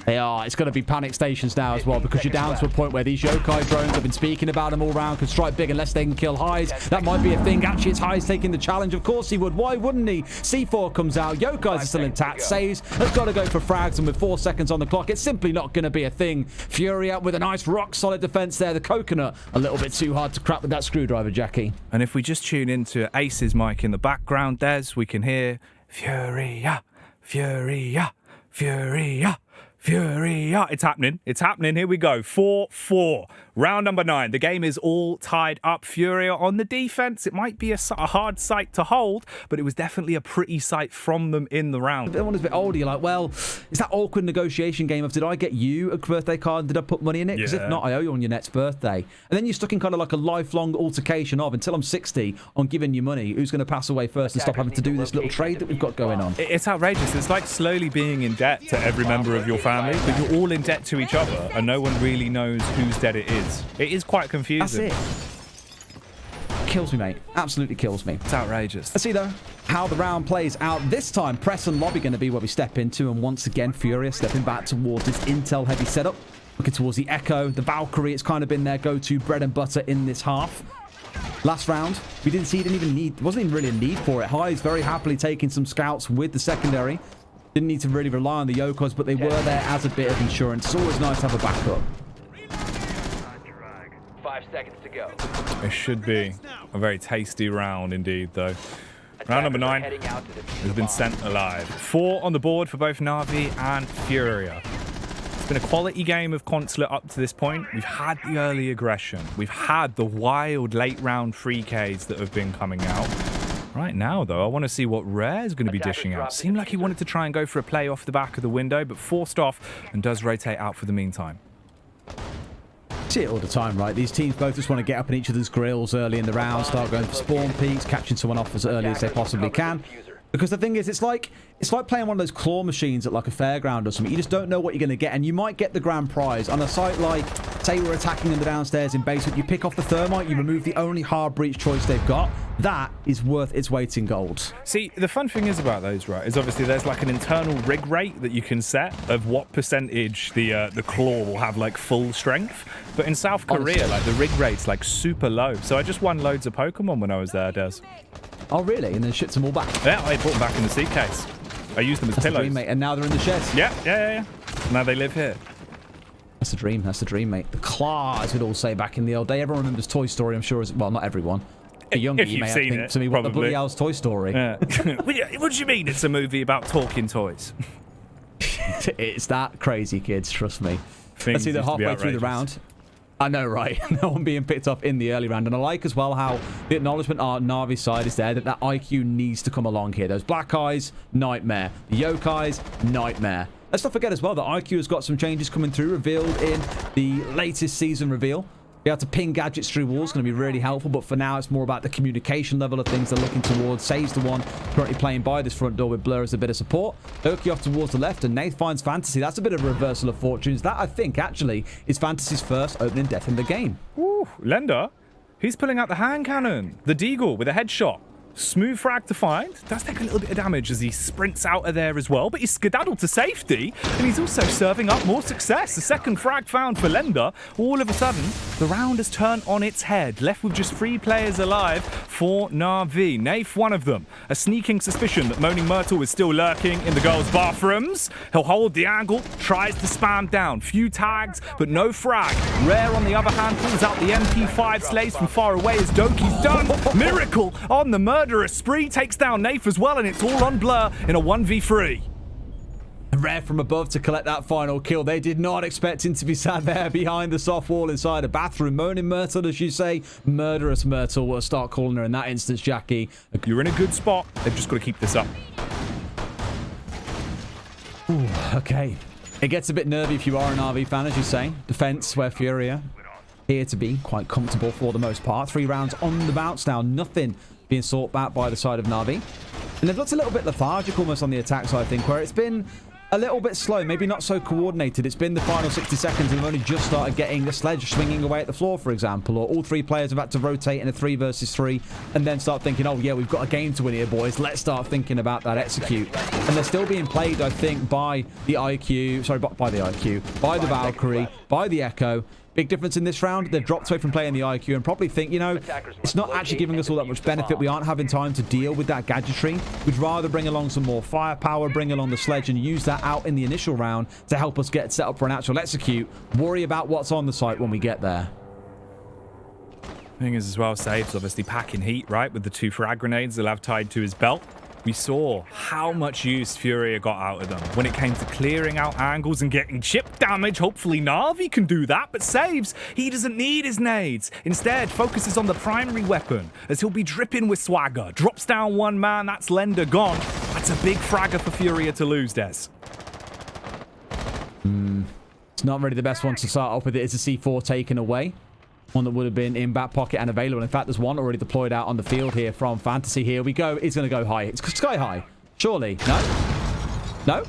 They are. It's going to be panic stations now as well, because you're down to a point where these Yokai drones, have been speaking about them all round, can strike big unless they can kill Highs. That might be a thing. Actually, it's Highs taking the challenge. Of course he would. Why wouldn't he? C4 comes out. Yokais are still intact. Saves has got to go for frags, and with 4 seconds on the clock, it's simply not going to be a thing. FURIA with a nice rock-solid defense there. The coconut, a little bit too hard to crack with that screwdriver, Jackie. And if we just tune into Ace's mic in the background, Des, we can hear FURIA, FURIA, FURIA. FURIA. It's happening. It's happening. Here we go. 4-4. Round number 9. The game is all tied up. FURIA on the defense. It might be a hard sight to hold, but it was definitely a pretty sight from them in the round. Everyone is a bit older. You're like, well, it's that awkward negotiation game of, did I get you a birthday card? Did I put money in it? Because if not, I owe you on your next birthday. And then you're stuck in kind of like a lifelong altercation of, until I'm 60, on giving you money, who's going to pass away first and stop having to do this little trade that we've got going on. It's outrageous. It's like slowly being in debt to every member of your family, but you're all in debt to each other, and no one really knows whose debt it is. It is quite confusing. That's it. Kills me, mate. Absolutely kills me. It's outrageous. Let's see, though, how the round plays out. This time, press and lobby going to be where we step into, and once again, FURIA stepping back towards this intel-heavy setup. Looking towards the Echo, the Valkyrie. It's kind of been their go-to bread and butter in this half. Last round, we didn't see, didn't even need, wasn't even really a need for it. Highs very happily taking some scouts with the secondary. Didn't need to really rely on the Yokos, but they were there as a bit of insurance. It's always nice to have a backup. 5 seconds to go. It should be a very tasty round indeed, though. Round number 9 has been sent alive. 4 on the board for both Navi and FURIA. It's been a quality game of Consulate up to this point. We've had the early aggression. We've had the wild late round 3Ks that have been coming out. Right now, though, I want to see what Rare is going to be dishing out. Seemed like he wanted to try and go for a play off the back of the window, but forced off and does rotate out for the meantime. See it all the time, right? These teams both just want to get up in each other's grills early in the round, start going for spawn peaks, catching someone off as early as they possibly can. Because the thing is, it's like playing one of those claw machines at like a fairground or something. You just don't know what you're going to get, and you might get the grand prize. On a site like, say we're attacking in the downstairs in basement, you pick off the thermite, you remove the only hard breach choice they've got. That is worth its weight in gold. See, the fun thing is about those, right, is obviously there's like an internal rig rate that you can set of what percentage the claw will have like full strength. But in South Korea, like the rig rate's like super low. So I just won loads of Pokemon when I was there, Des. Oh, really? And then shipped them all back? Yeah, I brought them back in the suitcase. I used them as pillows. The dream, mate. And now they're in the shed. Yeah. Now they live here. That's the dream. That's the dream, mate. The claw, as we'd all say back in the old day. Everyone remembers Toy Story, I'm sure. Well, not everyone. The younger, you may think to me, what the bloody hell's Toy Story? Yeah. What do you mean it's a movie about talking toys? It's that crazy, kids. Trust me. Let's see, they're halfway through the round. I know, right? No one being picked up in the early round. And I like as well how the acknowledgement on Navi's side is there, that IQ needs to come along here. Those black eyes, nightmare. The Yokais, nightmare. Let's not forget as well that IQ has got some changes coming through, revealed in the latest season reveal. Be able to ping gadgets through walls, going to be really helpful, but for now it's more about the communication level of things they're looking towards. Saves the one currently playing by this front door with Blurr as a bit of support. Doki off towards the left, and Nath finds Fntzy. That's a bit of a reversal of fortunes. That, I think, actually, is Fntzy's first opening death in the game. Ooh, Lenda, he's pulling out the hand cannon. The Deagle with a headshot. Smooth frag to find. Does take a little bit of damage as he sprints out of there as well, but he's skedaddled to safety, and he's also serving up more success. The second frag found for Lenda. All of a sudden, the round has turned on its head, left with just 3 players alive for Navi. Nath, one of them. A sneaking suspicion that Moaning Myrtle is still lurking in the girls' bathrooms. He'll hold the angle, tries to spam down. Few tags, but no frag. Rare, on the other hand, pulls out the MP5, slays from far away as Doki's done. Miracle on the murderous spree, takes down Nath as well, and it's all on Blur in a 1v3. Rare from above to collect that final kill. They did not expect him to be sat there behind the soft wall inside a bathroom. Moaning Myrtle, as you say. Murderous Myrtle. We'll start calling her in that instance, Jackie. You're in a good spot. They've just got to keep this up. Ooh, okay. It gets a bit nervy if you are an RV fan, as you say. Defense, where FURIA here to be quite comfortable for the most part. 3 rounds on the bounce now. Nothing being sought back by the side of Navi. And they've looked a little bit lethargic almost on the attack side, I think, where it's been a little bit slow, maybe not so coordinated. It's been the final 60 seconds and we've only just started getting the sledge swinging away at the floor, for example, or all 3 players have had to rotate in a 3 versus 3 and then start thinking, oh yeah, we've got a game to win here, boys. Let's start thinking about that execute. And they're still being played, I think, by the IQ, sorry, by the IQ, by the Valkyrie, by the Echo. Big difference in this round. They've dropped away from playing the IQ and probably think, you know, it's not actually giving us all that much benefit. We aren't having time to deal with that gadgetry. We'd rather bring along some more firepower, bring along the sledge and use that out in the initial round to help us get set up for an actual execute. Worry about what's on the site when we get there. Thing is as well, Saves obviously packing heat, right? With the 2 frag grenades they'll have tied to his belt. We saw how much use FURIA got out of them when it came to clearing out angles and getting chip damage. Hopefully Navi can do that, but Saves, he doesn't need his nades. Instead, focuses on the primary weapon as he'll be dripping with swagger. Drops down 1 man, that's Lenda gone. That's a big fragger for FURIA to lose, Des. It's not really the best one to start off with. It is a C4 taken away. One that would have been in back pocket and available. In fact, there's one already deployed out on the field here from Fntzy. Here we go. It's going to go high. It's sky high. Surely. No? No?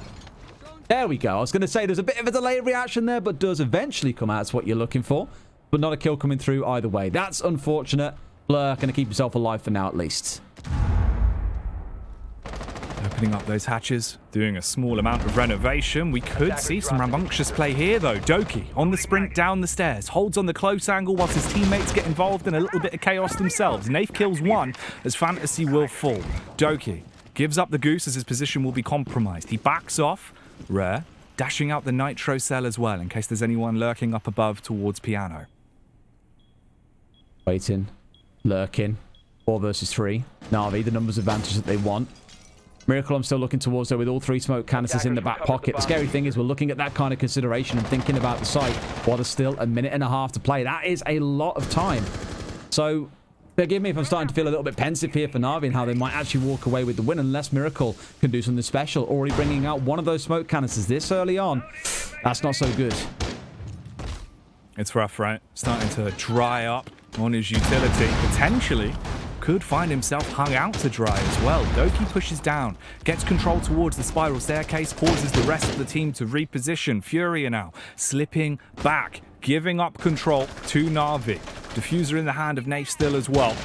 There we go. I was going to say there's a bit of a delayed reaction there, but does eventually come out. It's what you're looking for. But not a kill coming through either way. That's unfortunate. Blur going to keep himself alive for now at least. Opening up those hatches, doing a small amount of renovation. We could see some rambunctious play here, though. Doki on the sprint down the stairs, holds on the close angle whilst his teammates get involved in a little bit of chaos themselves. Nath kills 1 as Fntzy will fall. Doki gives up the goose as his position will be compromised. He backs off. Rare, dashing out the nitro cell as well in case there's anyone lurking up above towards piano. Waiting, lurking, 4 versus 3. Navi, the numbers advantage that they want. Miracle, I'm still looking towards there with all 3 smoke canisters in the back pocket. The scary thing is we're looking at that kind of consideration and thinking about the site while there's still a minute and a half to play. That is a lot of time. So forgive me if I'm starting to feel a little bit pensive here for Navi and how they might actually walk away with the win unless Miracle can do something special. Already bringing out one of those smoke canisters this early on. That's not so good. It's rough, right? Starting to dry up on his utility. Potentially could find himself hung out to dry as well. Doki pushes down, gets control towards the spiral staircase, causes the rest of the team to reposition. FURIA now slipping back, giving up control to Navi. Diffuser in the hand of Nath still as well.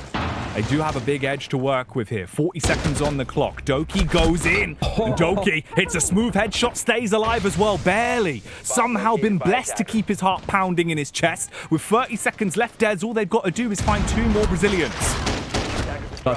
They do have a big edge to work with here. 40 seconds on the clock. Doki goes in. And Doki hits a smooth headshot, stays alive as well. Barely. Somehow been blessed to keep his heart pounding in his chest. With 30 seconds left, Des, all they've got to do is find 2 more Brazilians.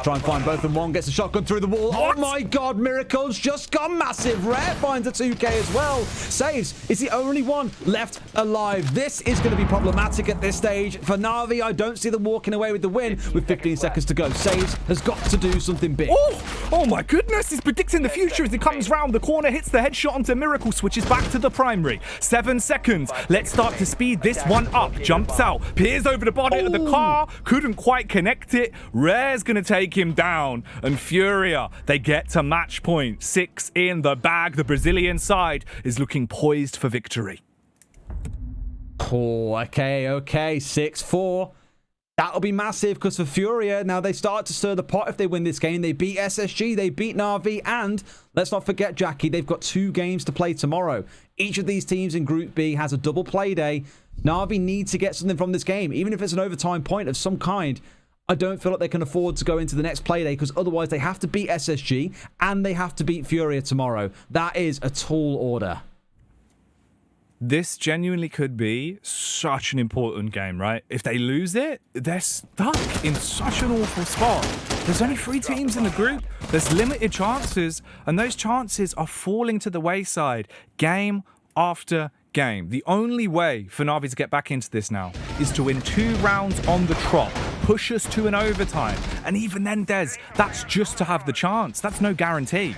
Try and find both in one. Gets a shotgun through the wall. What? Oh my god, Miracle's just gone massive. Rare finds a 2K as well. Saves is the only one left alive. This is going to be problematic at this stage. For Navi, I don't see them walking away with the win with 15 seconds to go. Saves has got to do something big. Oh my goodness, he's predicting the future as he comes round the corner, hits the headshot onto Miracle, switches back to the primary. 7 seconds. Let's start to speed this one up. Jumps out, peers over the body of the car, couldn't quite connect it. Rare's going to take him down, and FURIA, they get to match point. 6 in the bag. The Brazilian side is looking poised for victory. Oh, okay. 6-4. That'll be massive because for FURIA, now they start to stir the pot if they win this game. They beat SSG, they beat Navi, and let's not forget, Jackie, they've got 2 games to play tomorrow. Each of these teams in Group B has a double play day. Navi need to get something from this game, even if it's an overtime point of some kind. I don't feel like they can afford to go into the next Playday because otherwise they have to beat SSG and they have to beat FURIA tomorrow. That is a tall order. This genuinely could be such an important game, right? If they lose it, they're stuck in such an awful spot. There's only 3 teams in the group. There's limited chances, and those chances are falling to the wayside game after game. The only way for Navi to get back into this now is to win 2 rounds on the trot, push us to an overtime, and even then, Des, that's just to have the chance. That's no guarantee.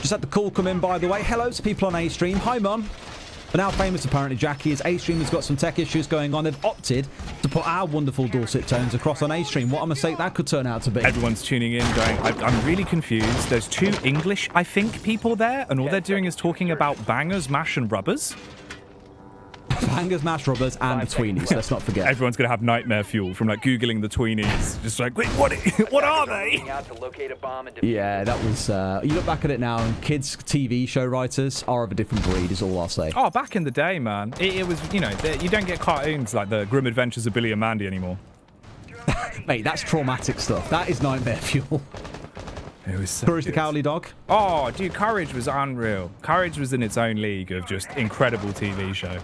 Just had the call come in, by the way. Hello to people on A-Stream. Hi, Mum. But now famous, apparently, Jackie, is A-Stream has got some tech issues going on. They've opted to put our wonderful dulcet tones across on A-Stream. What a mistake that could turn out to be. Everyone's tuning in going, I'm really confused. There's 2 English, I think, people there, and all they're doing is talking about bangers, mash, and rubbers. Bangers, mash, rubbers, and the tweenies. Let's not forget. Everyone's going to have nightmare fuel from, like, Googling the tweenies. Just like, wait, what are they? Yeah, that was... you look back at it now, and kids' TV show writers are of a different breed, is all I'll say. Oh, back in the day, man. It was, you know, you don't get cartoons like the Grim Adventures of Billy and Mandy anymore. Mate, that's traumatic stuff. That is nightmare fuel. It was so Courage good. the Cowardly Dog. Oh, dude, Courage was unreal. Courage was in its own league of just incredible TV show.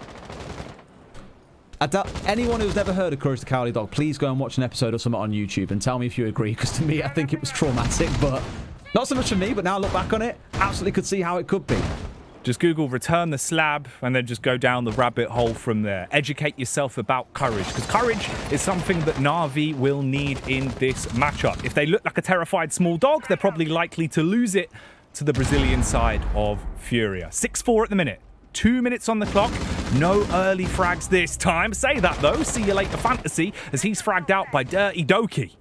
Anyone who's never heard of Courage the Cowardly Dog, please go and watch an episode or something on YouTube and tell me if you agree, because to me, I think it was traumatic, but not so much for me, but now I look back on it, absolutely could see how it could be. Just Google return the slab and then just go down the rabbit hole from there. Educate yourself about courage, because courage is something that Navi will need in this matchup. If they look like a terrified small dog, they're probably likely to lose it to the Brazilian side of FURIA. 6-4 at the minute. 2 minutes on the clock. No early frags this time. Say that, though. See you later, Fntzy, as he's fragged out by Dirty Doki.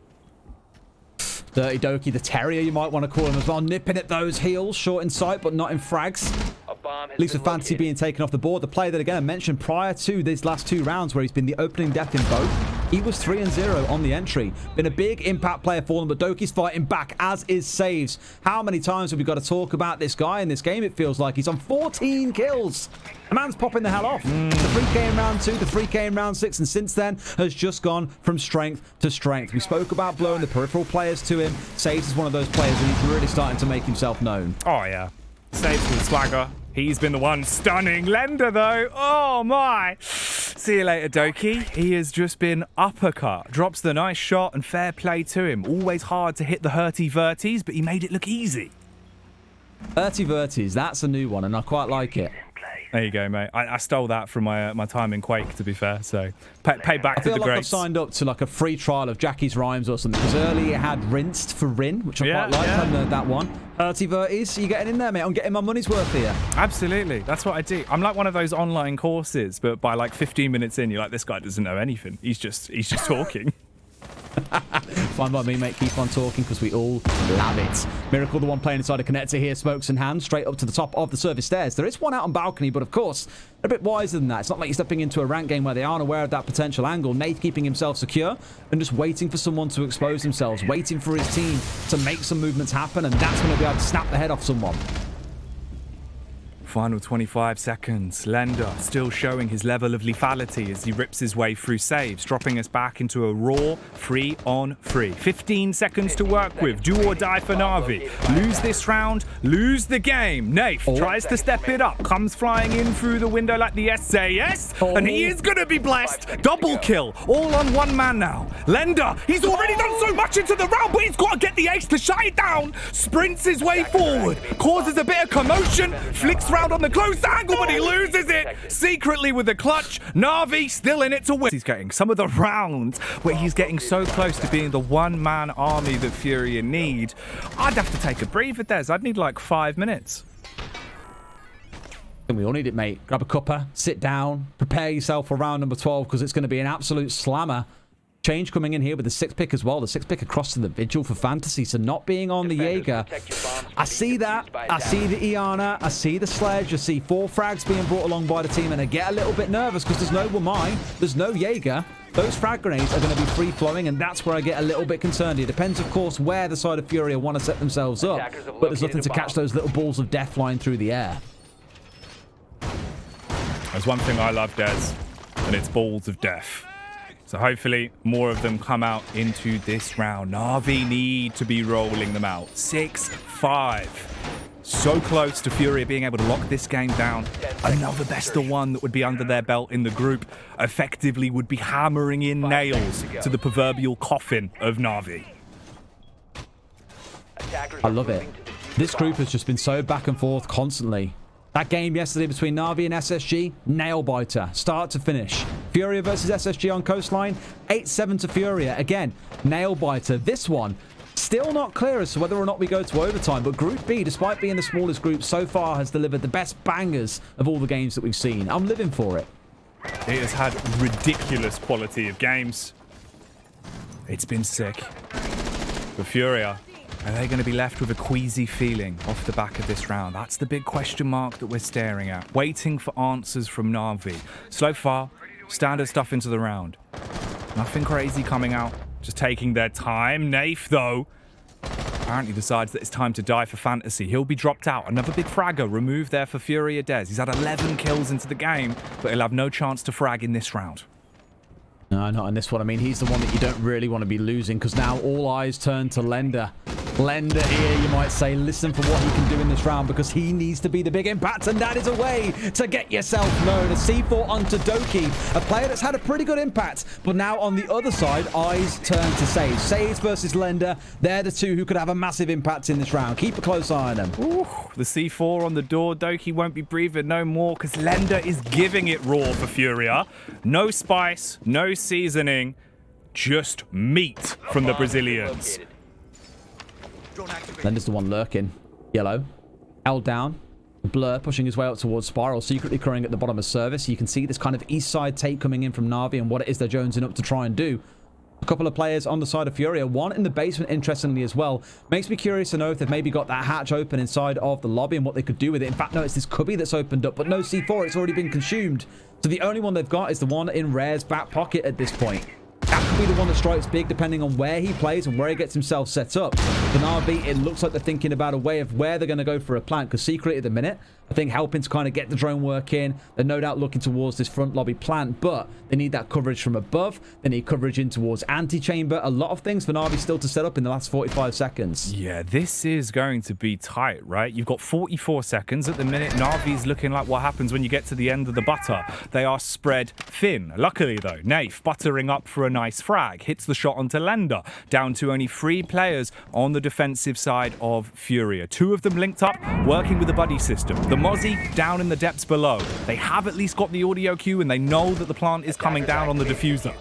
Dirty Doki, the terrier, you might want to call him as well. Nipping at those heels. Short in sight, but not in frags. At least with Fntzy being taken off the board. The player that, again, I mentioned prior to these last 2 rounds where he's been the opening death in both. He was 3-0 on the entry. Been a big impact player for them, but Doki's fighting back, as is Saves. How many times have we got to talk about this guy in this game? It feels like he's on 14 kills. The man's popping the hell off. The 3K in round 2, the 3K in round 6, and since then has just gone from strength to strength. We spoke about Blurr and the peripheral players to him. Saves is one of those players, and he's really starting to make himself known. Oh, yeah. Saves with swagger. He's been the one stunning Lenda, though. Oh, my. See you later, Doki. He has just been uppercut. Drops the nice shot, and fair play to him. Always hard to hit the hurty verties, but he made it look easy. Hurty verties, that's a new one, and I quite like it. There you go, mate. I stole that from my time in Quake, to be fair. So, pay back to the I feel like greats. I've signed up to like a free trial of Jackie's Rhymes or something, because early it had rinsed for Rin, which I quite like. I hadn't heard that one. Hurty verties, you getting in there, mate? I'm getting my money's worth here. Absolutely. That's what I do. I'm like one of those online courses, but by like 15 minutes in, you're like, this guy doesn't know anything. He's just talking. Fine by me, mate. Keep on talking because we all love it. Miracle, the one playing inside a connector here, smokes in hand, straight up to the top of the service stairs. There is one out on balcony, but of course, a bit wiser than that. It's not like you're stepping into a rank game where they aren't aware of that potential angle. Nath keeping himself secure and just waiting for someone to expose themselves, waiting for his team to make some movements happen, and that's when he'll be able to snap the head off someone. Final 25 seconds. Lenda still showing his level of lethality as he rips his way through saves, dropping us back into a raw 3-on-3. 15 seconds to work with. Do or die for Navi. Lose this round, lose the game. Nath tries to step it up, comes flying in through the window like the SAS, and he is going to be blessed. Double kill, all on one man now. Lenda, he's already done so much into the round, but he's got to get the ace to shut it down. Sprints his way forward, causes a bit of commotion, flicks round on the close angle, but he loses it. Secretly with the clutch, Navi still in it to win. He's getting some of the rounds where he's getting so close to being the one-man army that FURIA need. I'd have to take a breather, Des. I'd need like 5 minutes. And we all need it, mate. Grab a cuppa, sit down, prepare yourself for round number 12 because it's going to be an absolute slammer. Change coming in here with the 6th pick as well. The 6th pick across to the Vigil for Fntzy. So not being on the Jaeger. I see that. I see the Iana. I see the Sledge. I see 4 frags being brought along by the team. And I get a little bit nervous because there's no Wamai. There's no Jaeger. Those frag grenades are going to be free-flowing. And that's where I get a little bit concerned. It depends, of course, where the side of FURIA want to set themselves up. But there's nothing to catch those little balls of death flying through the air. There's one thing I love, Des, and it's balls of death. So hopefully more of them come out into this round. Na'Vi need to be rolling them out. 6-5. So close to FURIA being able to lock this game down. Another best of one that would be under their belt in the group effectively would be hammering in nails to the proverbial coffin of Na'Vi. I love it. This group has just been so back and forth constantly. That game yesterday between Na'Vi and SSG, nail biter, start to finish. FURIA versus SSG on Coastline, 8-7 to FURIA. Again, nail biter. This one, still not clear as to whether or not we go to overtime, but Group B, despite being the smallest group so far, has delivered the best bangers of all the games that we've seen. I'm living for it. It has had ridiculous quality of games. It's been sick. But FURIA, are they going to be left with a queasy feeling off the back of this round? That's the big question mark that we're staring at. Waiting for answers from Na'Vi. So far, standard stuff into the round. Nothing crazy coming out. Just taking their time. Nath, though, apparently decides that it's time to die for Fntzy. He'll be dropped out. Another big fragger removed there for FURIA Des. He's had 11 kills into the game, but he'll have no chance to frag in this round. No, not in this one. I mean, he's the one that you don't really want to be losing because now all eyes turn to Lenda. Lenda here, you might say, listen for what he can do in this round because he needs to be the big impact, and that is a way to get yourself known. A C4 onto Doki, a player that's had a pretty good impact, but now on the other side, eyes turn to Saves. Saves versus Lenda, they're the two who could have a massive impact in this round. Keep a close eye on them. Ooh, the C4 on the door. Doki won't be breathing no more because Lenda is giving it raw for FURIA. No spice, no seasoning, just meat from the Brazilians. Lenda's the one lurking. Yellow. L down. Blur pushing his way up towards Spiral, secretly occurring at the bottom of service. You can see this kind of east side take coming in from Na'Vi and what it is they're jonesing up to try and do. A couple of players on the side of FURIA. One in the basement, interestingly, as well. Makes me curious to know if they've maybe got that hatch open inside of the lobby and what they could do with it. In fact, no, it's this cubby that's opened up, but no C4. It's already been consumed. So the only one they've got is the one in Rare's back pocket at this point. That could be the one that strikes big depending on where he plays and where he gets himself set up. For Na'Vi, it looks like they're thinking about a way of where they're going to go for a plant, because Secret at the minute, I think, helping to kind of get the drone work in. They're no doubt looking towards this front lobby plant, but they need that coverage from above. They need coverage in towards antechamber. A lot of things for Na'Vi still to set up in the last 45 seconds. Yeah, this is going to be tight, right? You've got 44 seconds at the minute. Na'Vi's looking like what happens when you get to the end of the butter. They are spread thin. Luckily, though, Nath buttering up for a nice frag. Hits the shot onto Lenda. Down to only 3 players on the defensive side of FURIA. 2 of them linked up, working with the buddy system. The Mozzie down in the depths below. They have at least got the audio cue and they know that the plant is coming down on the diffuser.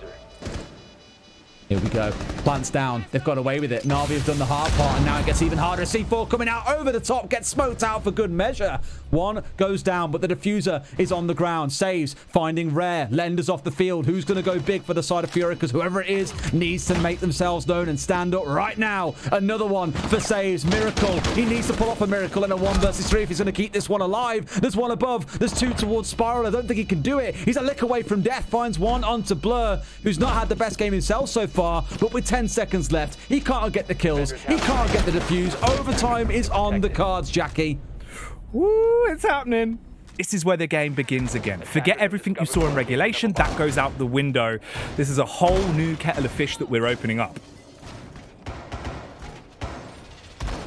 Here we go. Plant's down. They've got away with it. Na'Vi have done the hard part, and now it gets even harder. C4 coming out over the top. Gets smoked out for good measure. One goes down, but the diffuser is on the ground. Saves, finding Rare. Lenda's off the field. Who's going to go big for the side of FURIA? Because whoever it is needs to make themselves known and stand up right now. Another one for Saves. Miracle. He needs to pull off a Miracle in a 1 versus 3 if he's going to keep this one alive. There's one above. There's 2 towards Spiral. I don't think he can do it. He's a lick away from death. Finds one onto Blur, who's not had the best game himself so far, but with 10 seconds left, he can't get the kills. He can't get the defuse. Overtime is on the cards, Jackie. Woo, it's happening. This is where the game begins again. Forget everything you saw in regulation. That goes out the window. This is a whole new kettle of fish that we're opening up.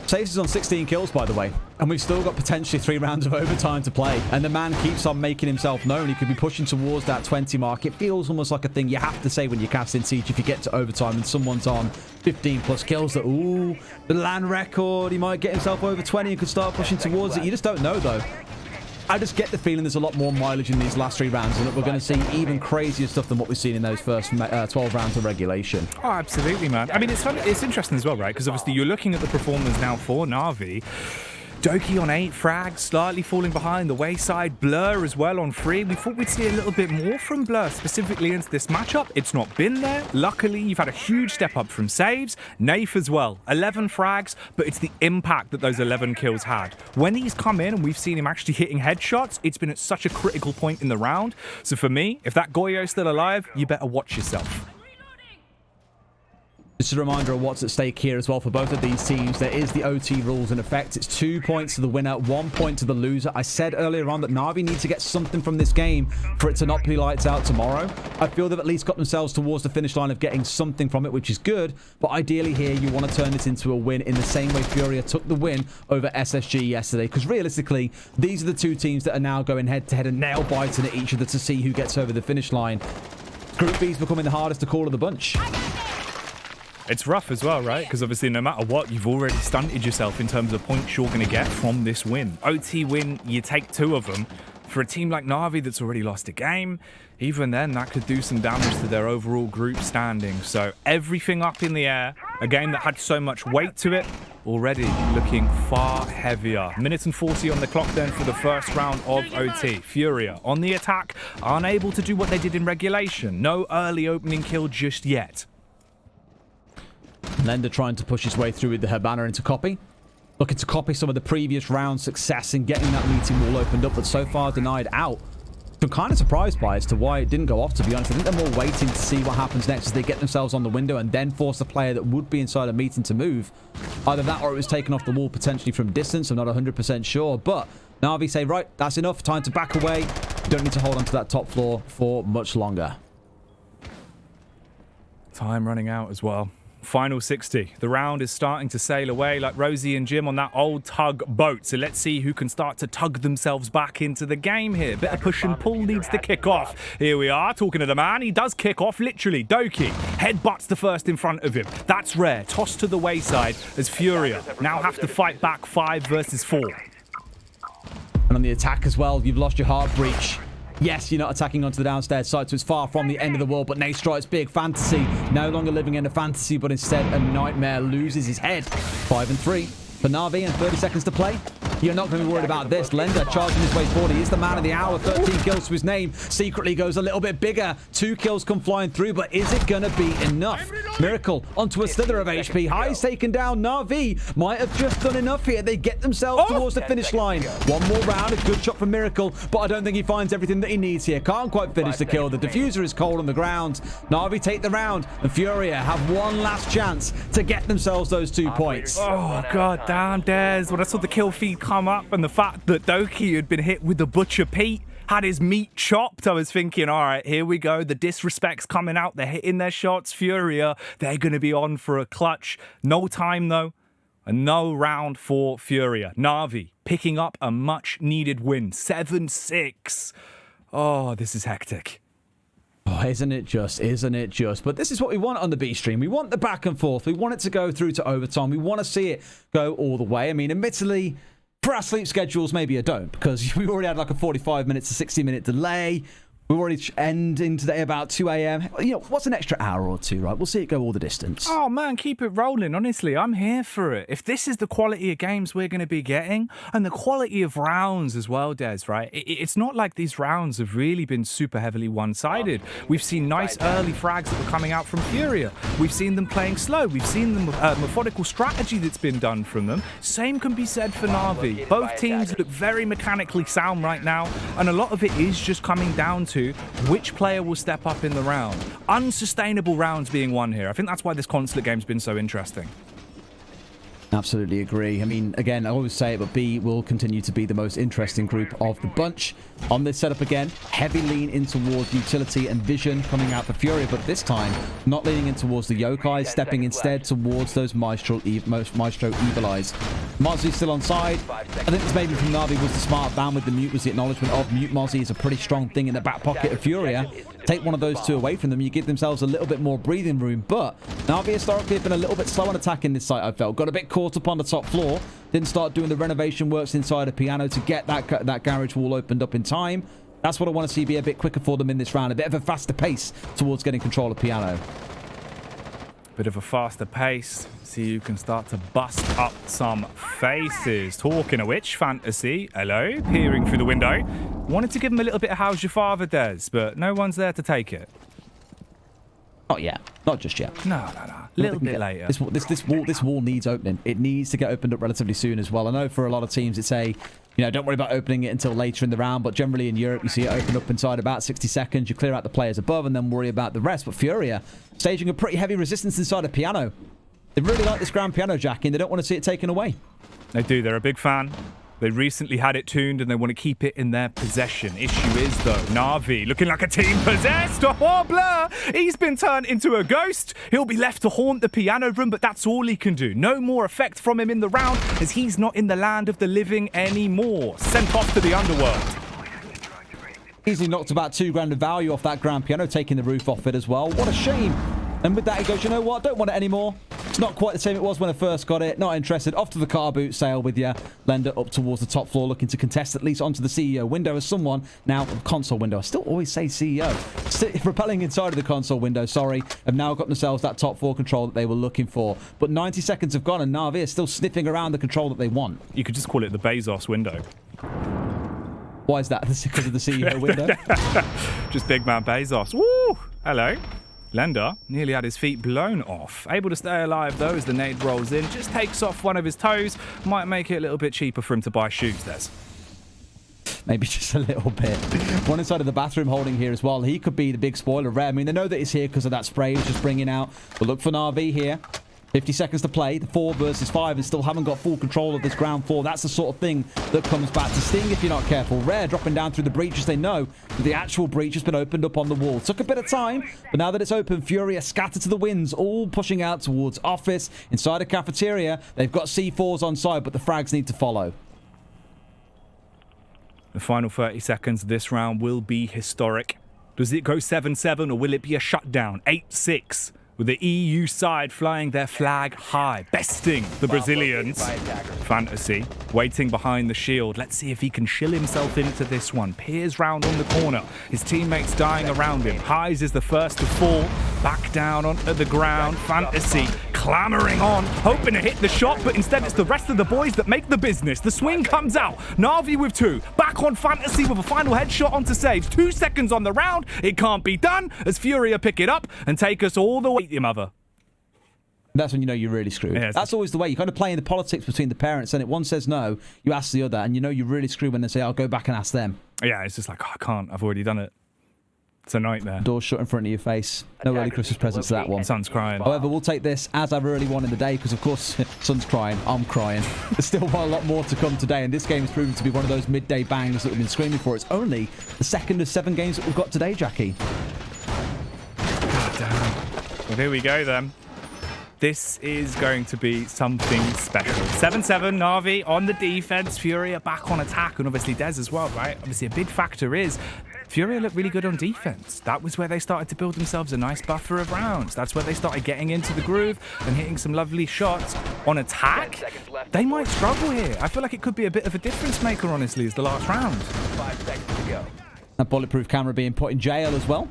Saves is on 16 kills, by the way, and we've still got potentially 3 rounds of overtime to play, and the man keeps on making himself known. He could be pushing towards that 20 mark. It feels almost like a thing you have to say when you cast in Siege if you get to overtime and someone's on 15 plus kills that, ooh, the LAN record, he might get himself over 20 and could start pushing towards it. You just don't know, though. I just get the feeling there's a lot more mileage in these last 3 rounds and that we're going to see even crazier stuff than what we've seen in those first 12 rounds of regulation. Oh, absolutely, man. I mean, it's interesting as well, right? Because obviously you're looking at the performance now for Na'Vi. Doki on 8 frags, slightly falling behind the wayside. Blur as well on 3. We thought we'd see a little bit more from Blur, specifically into this matchup. It's not been there. Luckily, you've had a huge step up from Saves. Nath as well. 11 frags, but it's the impact that those 11 kills had. When he's come in and we've seen him actually hitting headshots, it's been at such a critical point in the round. So for me, if that Goyo's still alive, you better watch yourself. Just a reminder of what's at stake here as well for both of these teams. There is the OT rules in effect. It's 2 points to the winner, 1 point to the loser. I said earlier on that Navi need to get something from this game for it to not be lights out tomorrow. I feel they've at least got themselves towards the finish line of getting something from it, which is good. But ideally here, you want to turn this into a win in the same way FURIA took the win over SSG yesterday. Because realistically, these are the two teams that are now going head-to-head and nail-biting at each other to see who gets over the finish line. Group B is becoming the hardest to call of the bunch. It's rough as well, right? Because obviously no matter what, you've already stunted yourself in terms of points you're going to get from this win. OT win, you take 2 of them. For a team like Navi that's already lost a game, even then that could do some damage to their overall group standing. So everything up in the air, a game that had so much weight to it, already looking far heavier. Minute and 40 on the clock then for the first round of OT. FURIA on the attack, unable to do what they did in regulation. No early opening kill just yet. Lenda trying to push his way through with the Habana into copy. Looking to copy some of the previous round success in getting that meeting wall opened up, but so far denied out. I'm kind of surprised by as to why it didn't go off, to be honest. I think they're more waiting to see what happens next as they get themselves on the window and then force the player that would be inside a meeting to move. Either that or it was taken off the wall potentially from distance. I'm not 100% sure, but Navi say, right, that's enough. Time to back away. Don't need to hold on to that top floor for much longer. Time running out as well. Final 60. The round is starting to sail away like Rosie and Jim on that old tug boat. So let's see who can start to tug themselves back into the game here. Bit of push and pull needs to kick off. Here we are talking to the man. He does kick off literally. Doki headbutts the first in front of him. That's rare. Tossed to the wayside as FURIA now have to fight back 5 versus 4. And on the attack as well, you've lost your heart breach. Yes, you're not attacking onto the downstairs side, so it's far from the end of the world, but Nath strikes big. Fntzy, no longer living in a fantasy, but instead a nightmare, loses his head. 5 and 3 for Navi and 30 seconds to play. You're not going to be worried about this. Lenda charging his way forward. He is the man of the hour. 13 kills to his name. Secretly goes a little bit bigger. 2 kills come flying through, but is it going to be enough? Miracle onto a slither of HP. Highs taken down. Navi might have just done enough here. They get themselves towards the finish line. One more round. A good shot from Miracle, but I don't think he finds everything that he needs here. Can't quite finish the kill. The diffuser is cold on the ground. Navi take the round, and FURIA have one last chance to get themselves those 2 points. Oh, god damn, Des. When I saw the kill feed come up and the fact that Doki had been hit with the Butcher Pete, had his meat chopped, I was thinking, all right, here we go. The disrespect's coming out. They're hitting their shots. FURIA, they're going to be on for a clutch. No time, though. And no round for FURIA. Navi picking up a much-needed win. 7-6. Oh, this is hectic. Oh, isn't it just? Isn't it just? But this is what we want on the B stream. We want the back and forth. We want it to go through to overtime. We want to see it go all the way. I mean, admittedly, for our sleep schedules, maybe I don't, because we already had like a 45 minutes to 60-minute delay. We're already ending today about 2 a.m. You know, what's an extra hour or two, right? We'll see it go all the distance. Oh, man, keep it rolling. Honestly, I'm here for it. If this is the quality of games we're going to be getting, and the quality of rounds as well, Des, right? It's not like these rounds have really been super heavily one-sided. We've seen nice early frags that were coming out from FURIA. We've seen them playing slow. We've seen the methodical strategy that's been done from them. Same can be said for Navi. Both teams look very mechanically sound right now, and a lot of it is just coming down to which player will step up in the round. Unsustainable rounds being won here. I think that's why this consulate game's been so interesting. Absolutely agree. I mean, again, I always say it, but B will continue to be the most interesting group of the bunch. On this setup again, heavy lean in towards utility and vision coming out for FURIA, but this time not leaning in towards the yokai, stepping instead towards those Maestro Evil Eyes. Mozzie still on side. I think this maybe from Navi was the smart ban with the mute, was the acknowledgement of mute Mozzie is a pretty strong thing in the back pocket of FURIA. Take one of those 2 away from them, you give themselves a little bit more breathing room, but Navi historically have been a little bit slow on attacking this site, I felt. Got a bit caught up on the top floor, didn't start doing the renovation works inside a piano to get that garage wall opened up in time. That's what I want to see be a bit quicker for them in this round, a bit of a faster pace towards getting control of piano. Bit of a faster pace. See you can start to bust up some faces. Talking of which, Fntzy, hello, peering through the window. Wanted to give him a little bit of how's your father, Des, but no one's there to take it. Not yet. Not just yet. No. A little bit later. This wall needs opening. It needs to get opened up relatively soon as well. I know for a lot of teams it's a You know, don't worry about opening it until later in the round, but generally in Europe, you see it open up inside about 60 seconds. You clear out the players above and then worry about the rest. But FURIA staging a pretty heavy resistance inside a piano. They really like this ground piano, Jackie, and they don't want to see it taken away. They do. They're a big fan. They recently had it tuned and they want to keep it in their possession. Issue is, though, Navi looking like a team possessed. Oh, Blur! He's been turned into a ghost. He'll be left to haunt the piano room, but that's all he can do. No more effect from him in the round, as he's not in the land of the living anymore. Sent off to the underworld. Easily knocked about $2,000 of value off that grand piano, taking the roof off it as well. What a shame. And with that, he goes, you know what? Don't want it anymore. It's not quite the same it was when I first got it. Not interested. Off to the car boot sale with you. Lenda up towards the top floor, looking to contest at least onto the CEO window as someone now console window. I still always say CEO. Repelling inside of the console window, sorry, have now got themselves that top floor control that they were looking for. But 90 seconds have gone and Navi is still sniffing around the control that they want. You could just call it the Bezos window. Why is that? Because of the CEO window? Just big man Bezos. Woo! Hello. Lenda nearly had his feet blown off. Able to stay alive, though, as the nade rolls in. Just takes off one of his toes. Might make it a little bit cheaper for him to buy shoes, Des. Maybe just a little bit. One inside of the bathroom holding here as well. He could be the big spoiler rare. I mean, they know that he's here because of that spray he's just bringing out. But look for NAVI here. 50 seconds to play. The 4 versus 5 and still haven't got full control of this ground floor. That's the sort of thing that comes back to sting if you're not careful. Rare dropping down through the breaches. They know that the actual breach has been opened up on the wall. Took a bit of time, but now that it's open, FURIA scattered to the winds, all pushing out towards office. Inside a cafeteria, they've got C4s on side, but the frags need to follow. The final 30 seconds of this round will be historic. Does it go 7-7 or will it be a shutdown? 8-6. With the EU side flying their flag high, besting the Brazilians. Fntzy waiting behind the shield. Let's see if he can shill himself into this one. Peers round on the corner. His teammates dying around him. Highs is the first to fall. Back down onto the ground. Fntzy clamoring on, hoping to hit the shot, but instead it's the rest of the boys that make the business. The swing comes out. Navi with 2. Back on Fntzy with a final headshot onto Saves. 2 seconds on the round. It can't be done as FURIA pick it up and take us all the way. Your mother. That's when you know you're really screwed. Yeah, that's always the way. You kind of play in the politics between the parents, and if one says no, you ask the other, and you know you're really screwed when they say, I'll go back and ask them. Yeah, it's just like, oh, I can't. I've already done it. It's a nightmare. Doors shut in front of your face. No early Christmas presents to that one. Sun's crying. However, we'll take this as our early one in the day because, of course, Sun's crying. I'm crying. There's still a lot more to come today, and this game is proving to be one of those midday bangs that we've been screaming for. It's only the second of 7 games that we've got today, Jackie. God damn. Well, here we go, then. This is going to be something special. 7-7, Navi on the defense, FURIA back on attack, and obviously Des as well, right? Obviously, a big factor is FURIA looked really good on defense. That was where they started to build themselves a nice buffer of rounds. That's where they started getting into the groove and hitting some lovely shots. On attack, they might struggle here. I feel like it could be a bit of a difference maker, honestly, as the last round. 5 seconds to go. A bulletproof camera being put in jail as well.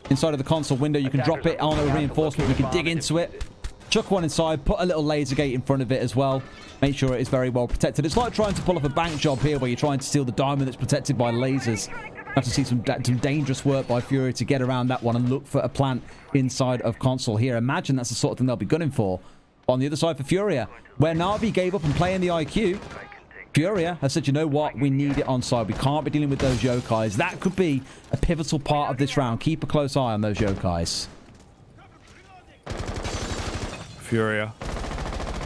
Inside of the console window, you can drop it on a reinforcement. You can dig into it. Chuck one inside, put a little laser gate in front of it as well. Make sure it is very well protected. It's like trying to pull off a bank job here where you're trying to steal the diamond that's protected by lasers. Have to see some dangerous work by FURIA to get around that one and look for a plant inside of console here. Imagine that's the sort of thing they'll be gunning for. On the other side for FURIA, where Navi gave up and playing the IQ, FURIA has said, you know what, we need it on side. We can't be dealing with those yokais. That could be a pivotal part of this round. Keep a close eye on those yokais. FURIA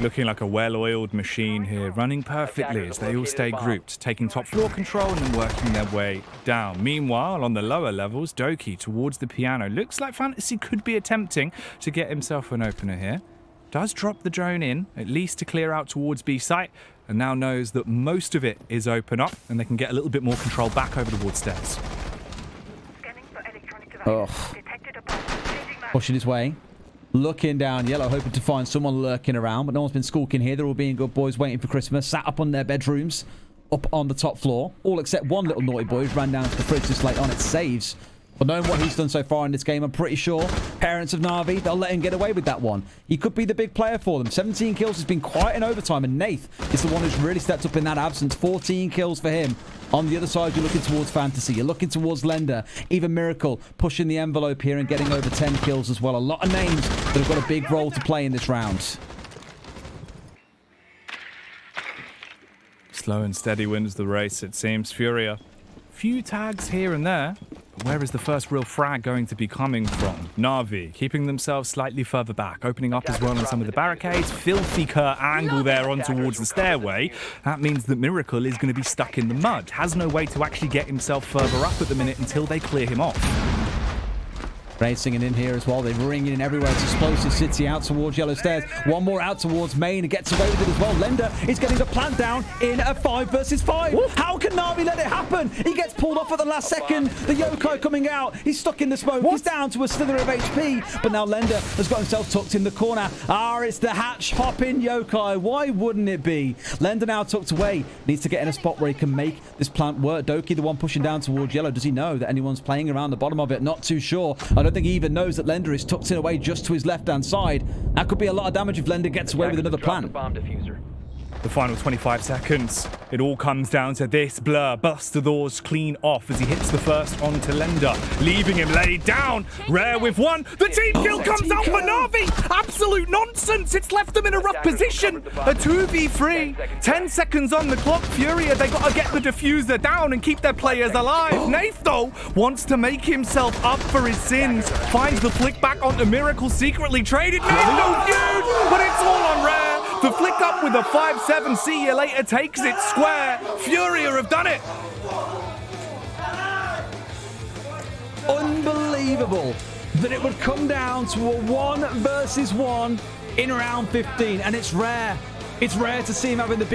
looking like a well-oiled machine here, running perfectly as they all stay grouped, taking top floor control and then working their way down. Meanwhile, on the lower levels, Doki towards the piano. Looks like Fntzy could be attempting to get himself an opener here. Does drop the drone in, at least to clear out towards B site, and now knows that most of it is open up and they can get a little bit more control back over towards stairs. Ugh. Pushing his way. Looking down yellow, hoping to find someone lurking around, but no one's been skulking here. They're all being good boys waiting for Christmas, sat up on their bedrooms, up on the top floor. All except one little naughty boy who's ran down to the fridge just late on. It Saves. But knowing what he's done so far in this game, I'm pretty sure parents of Navi, they'll let him get away with that one. He could be the big player for them. 17 kills has been quite an overtime, and Nath is the one who's really stepped up in that absence. 14 kills for him. On the other side, you're looking towards Fntzy. You're looking towards Lenda. Even Miracle pushing the envelope here and getting over 10 kills as well. A lot of names that have got a big role to play in this round. Slow and steady wins the race, it seems. FURIA, few tags here and there. But where is the first real frag going to be coming from? Navi keeping themselves slightly further back, opening up as well on some of the barricades. Filthy Kurt angle there on towards the stairway. That means that Miracle is going to be stuck in the mud. Has no way to actually get himself further up at the minute until they clear him off. Racing in here as well. They're ringing in everywhere. It's Explosive City out towards Yellow Stairs. One more out towards Main and gets away with it as well. Lenda is getting the plant down in a 5 versus 5. Ooh. How can Navi let it happen? He gets pulled off at the last second. The Yokai coming out. He's stuck in the smoke. What? He's down to a slither of HP. But now Lenda has got himself tucked in the corner. It's the hatch hopping Yokai. Why wouldn't it be? Lenda now tucked away. Needs to get in a spot where he can make this plant work. Doki, the one pushing down towards Yellow. Does he know that anyone's playing around the bottom of it? Not too sure. I don't think he even knows that Lenda is tucked in away just to his left-hand side. That could be a lot of damage if Lenda gets away with another plant. The final 25 seconds. It all comes down to this. Blur busts the doors clean off as he hits the first onto Lenda, leaving him laid down. Rare with one. The team kill comes out for Navi. Absolute nonsense. It's left them in a rough position. A 2v3. 10 seconds on the clock. FURIA, they got to get the diffuser down and keep their players alive. Nath, though, wants to make himself up for his sins. Finds the flick back onto Miracle, secretly traded. Nath, huge, but it's all on Rare. The flick up with a 5-7, see you later, takes it square. FURIA have done it. Unbelievable that it would come down to a 1 versus 1 in round 15. And it's rare. It's rare to see him having the big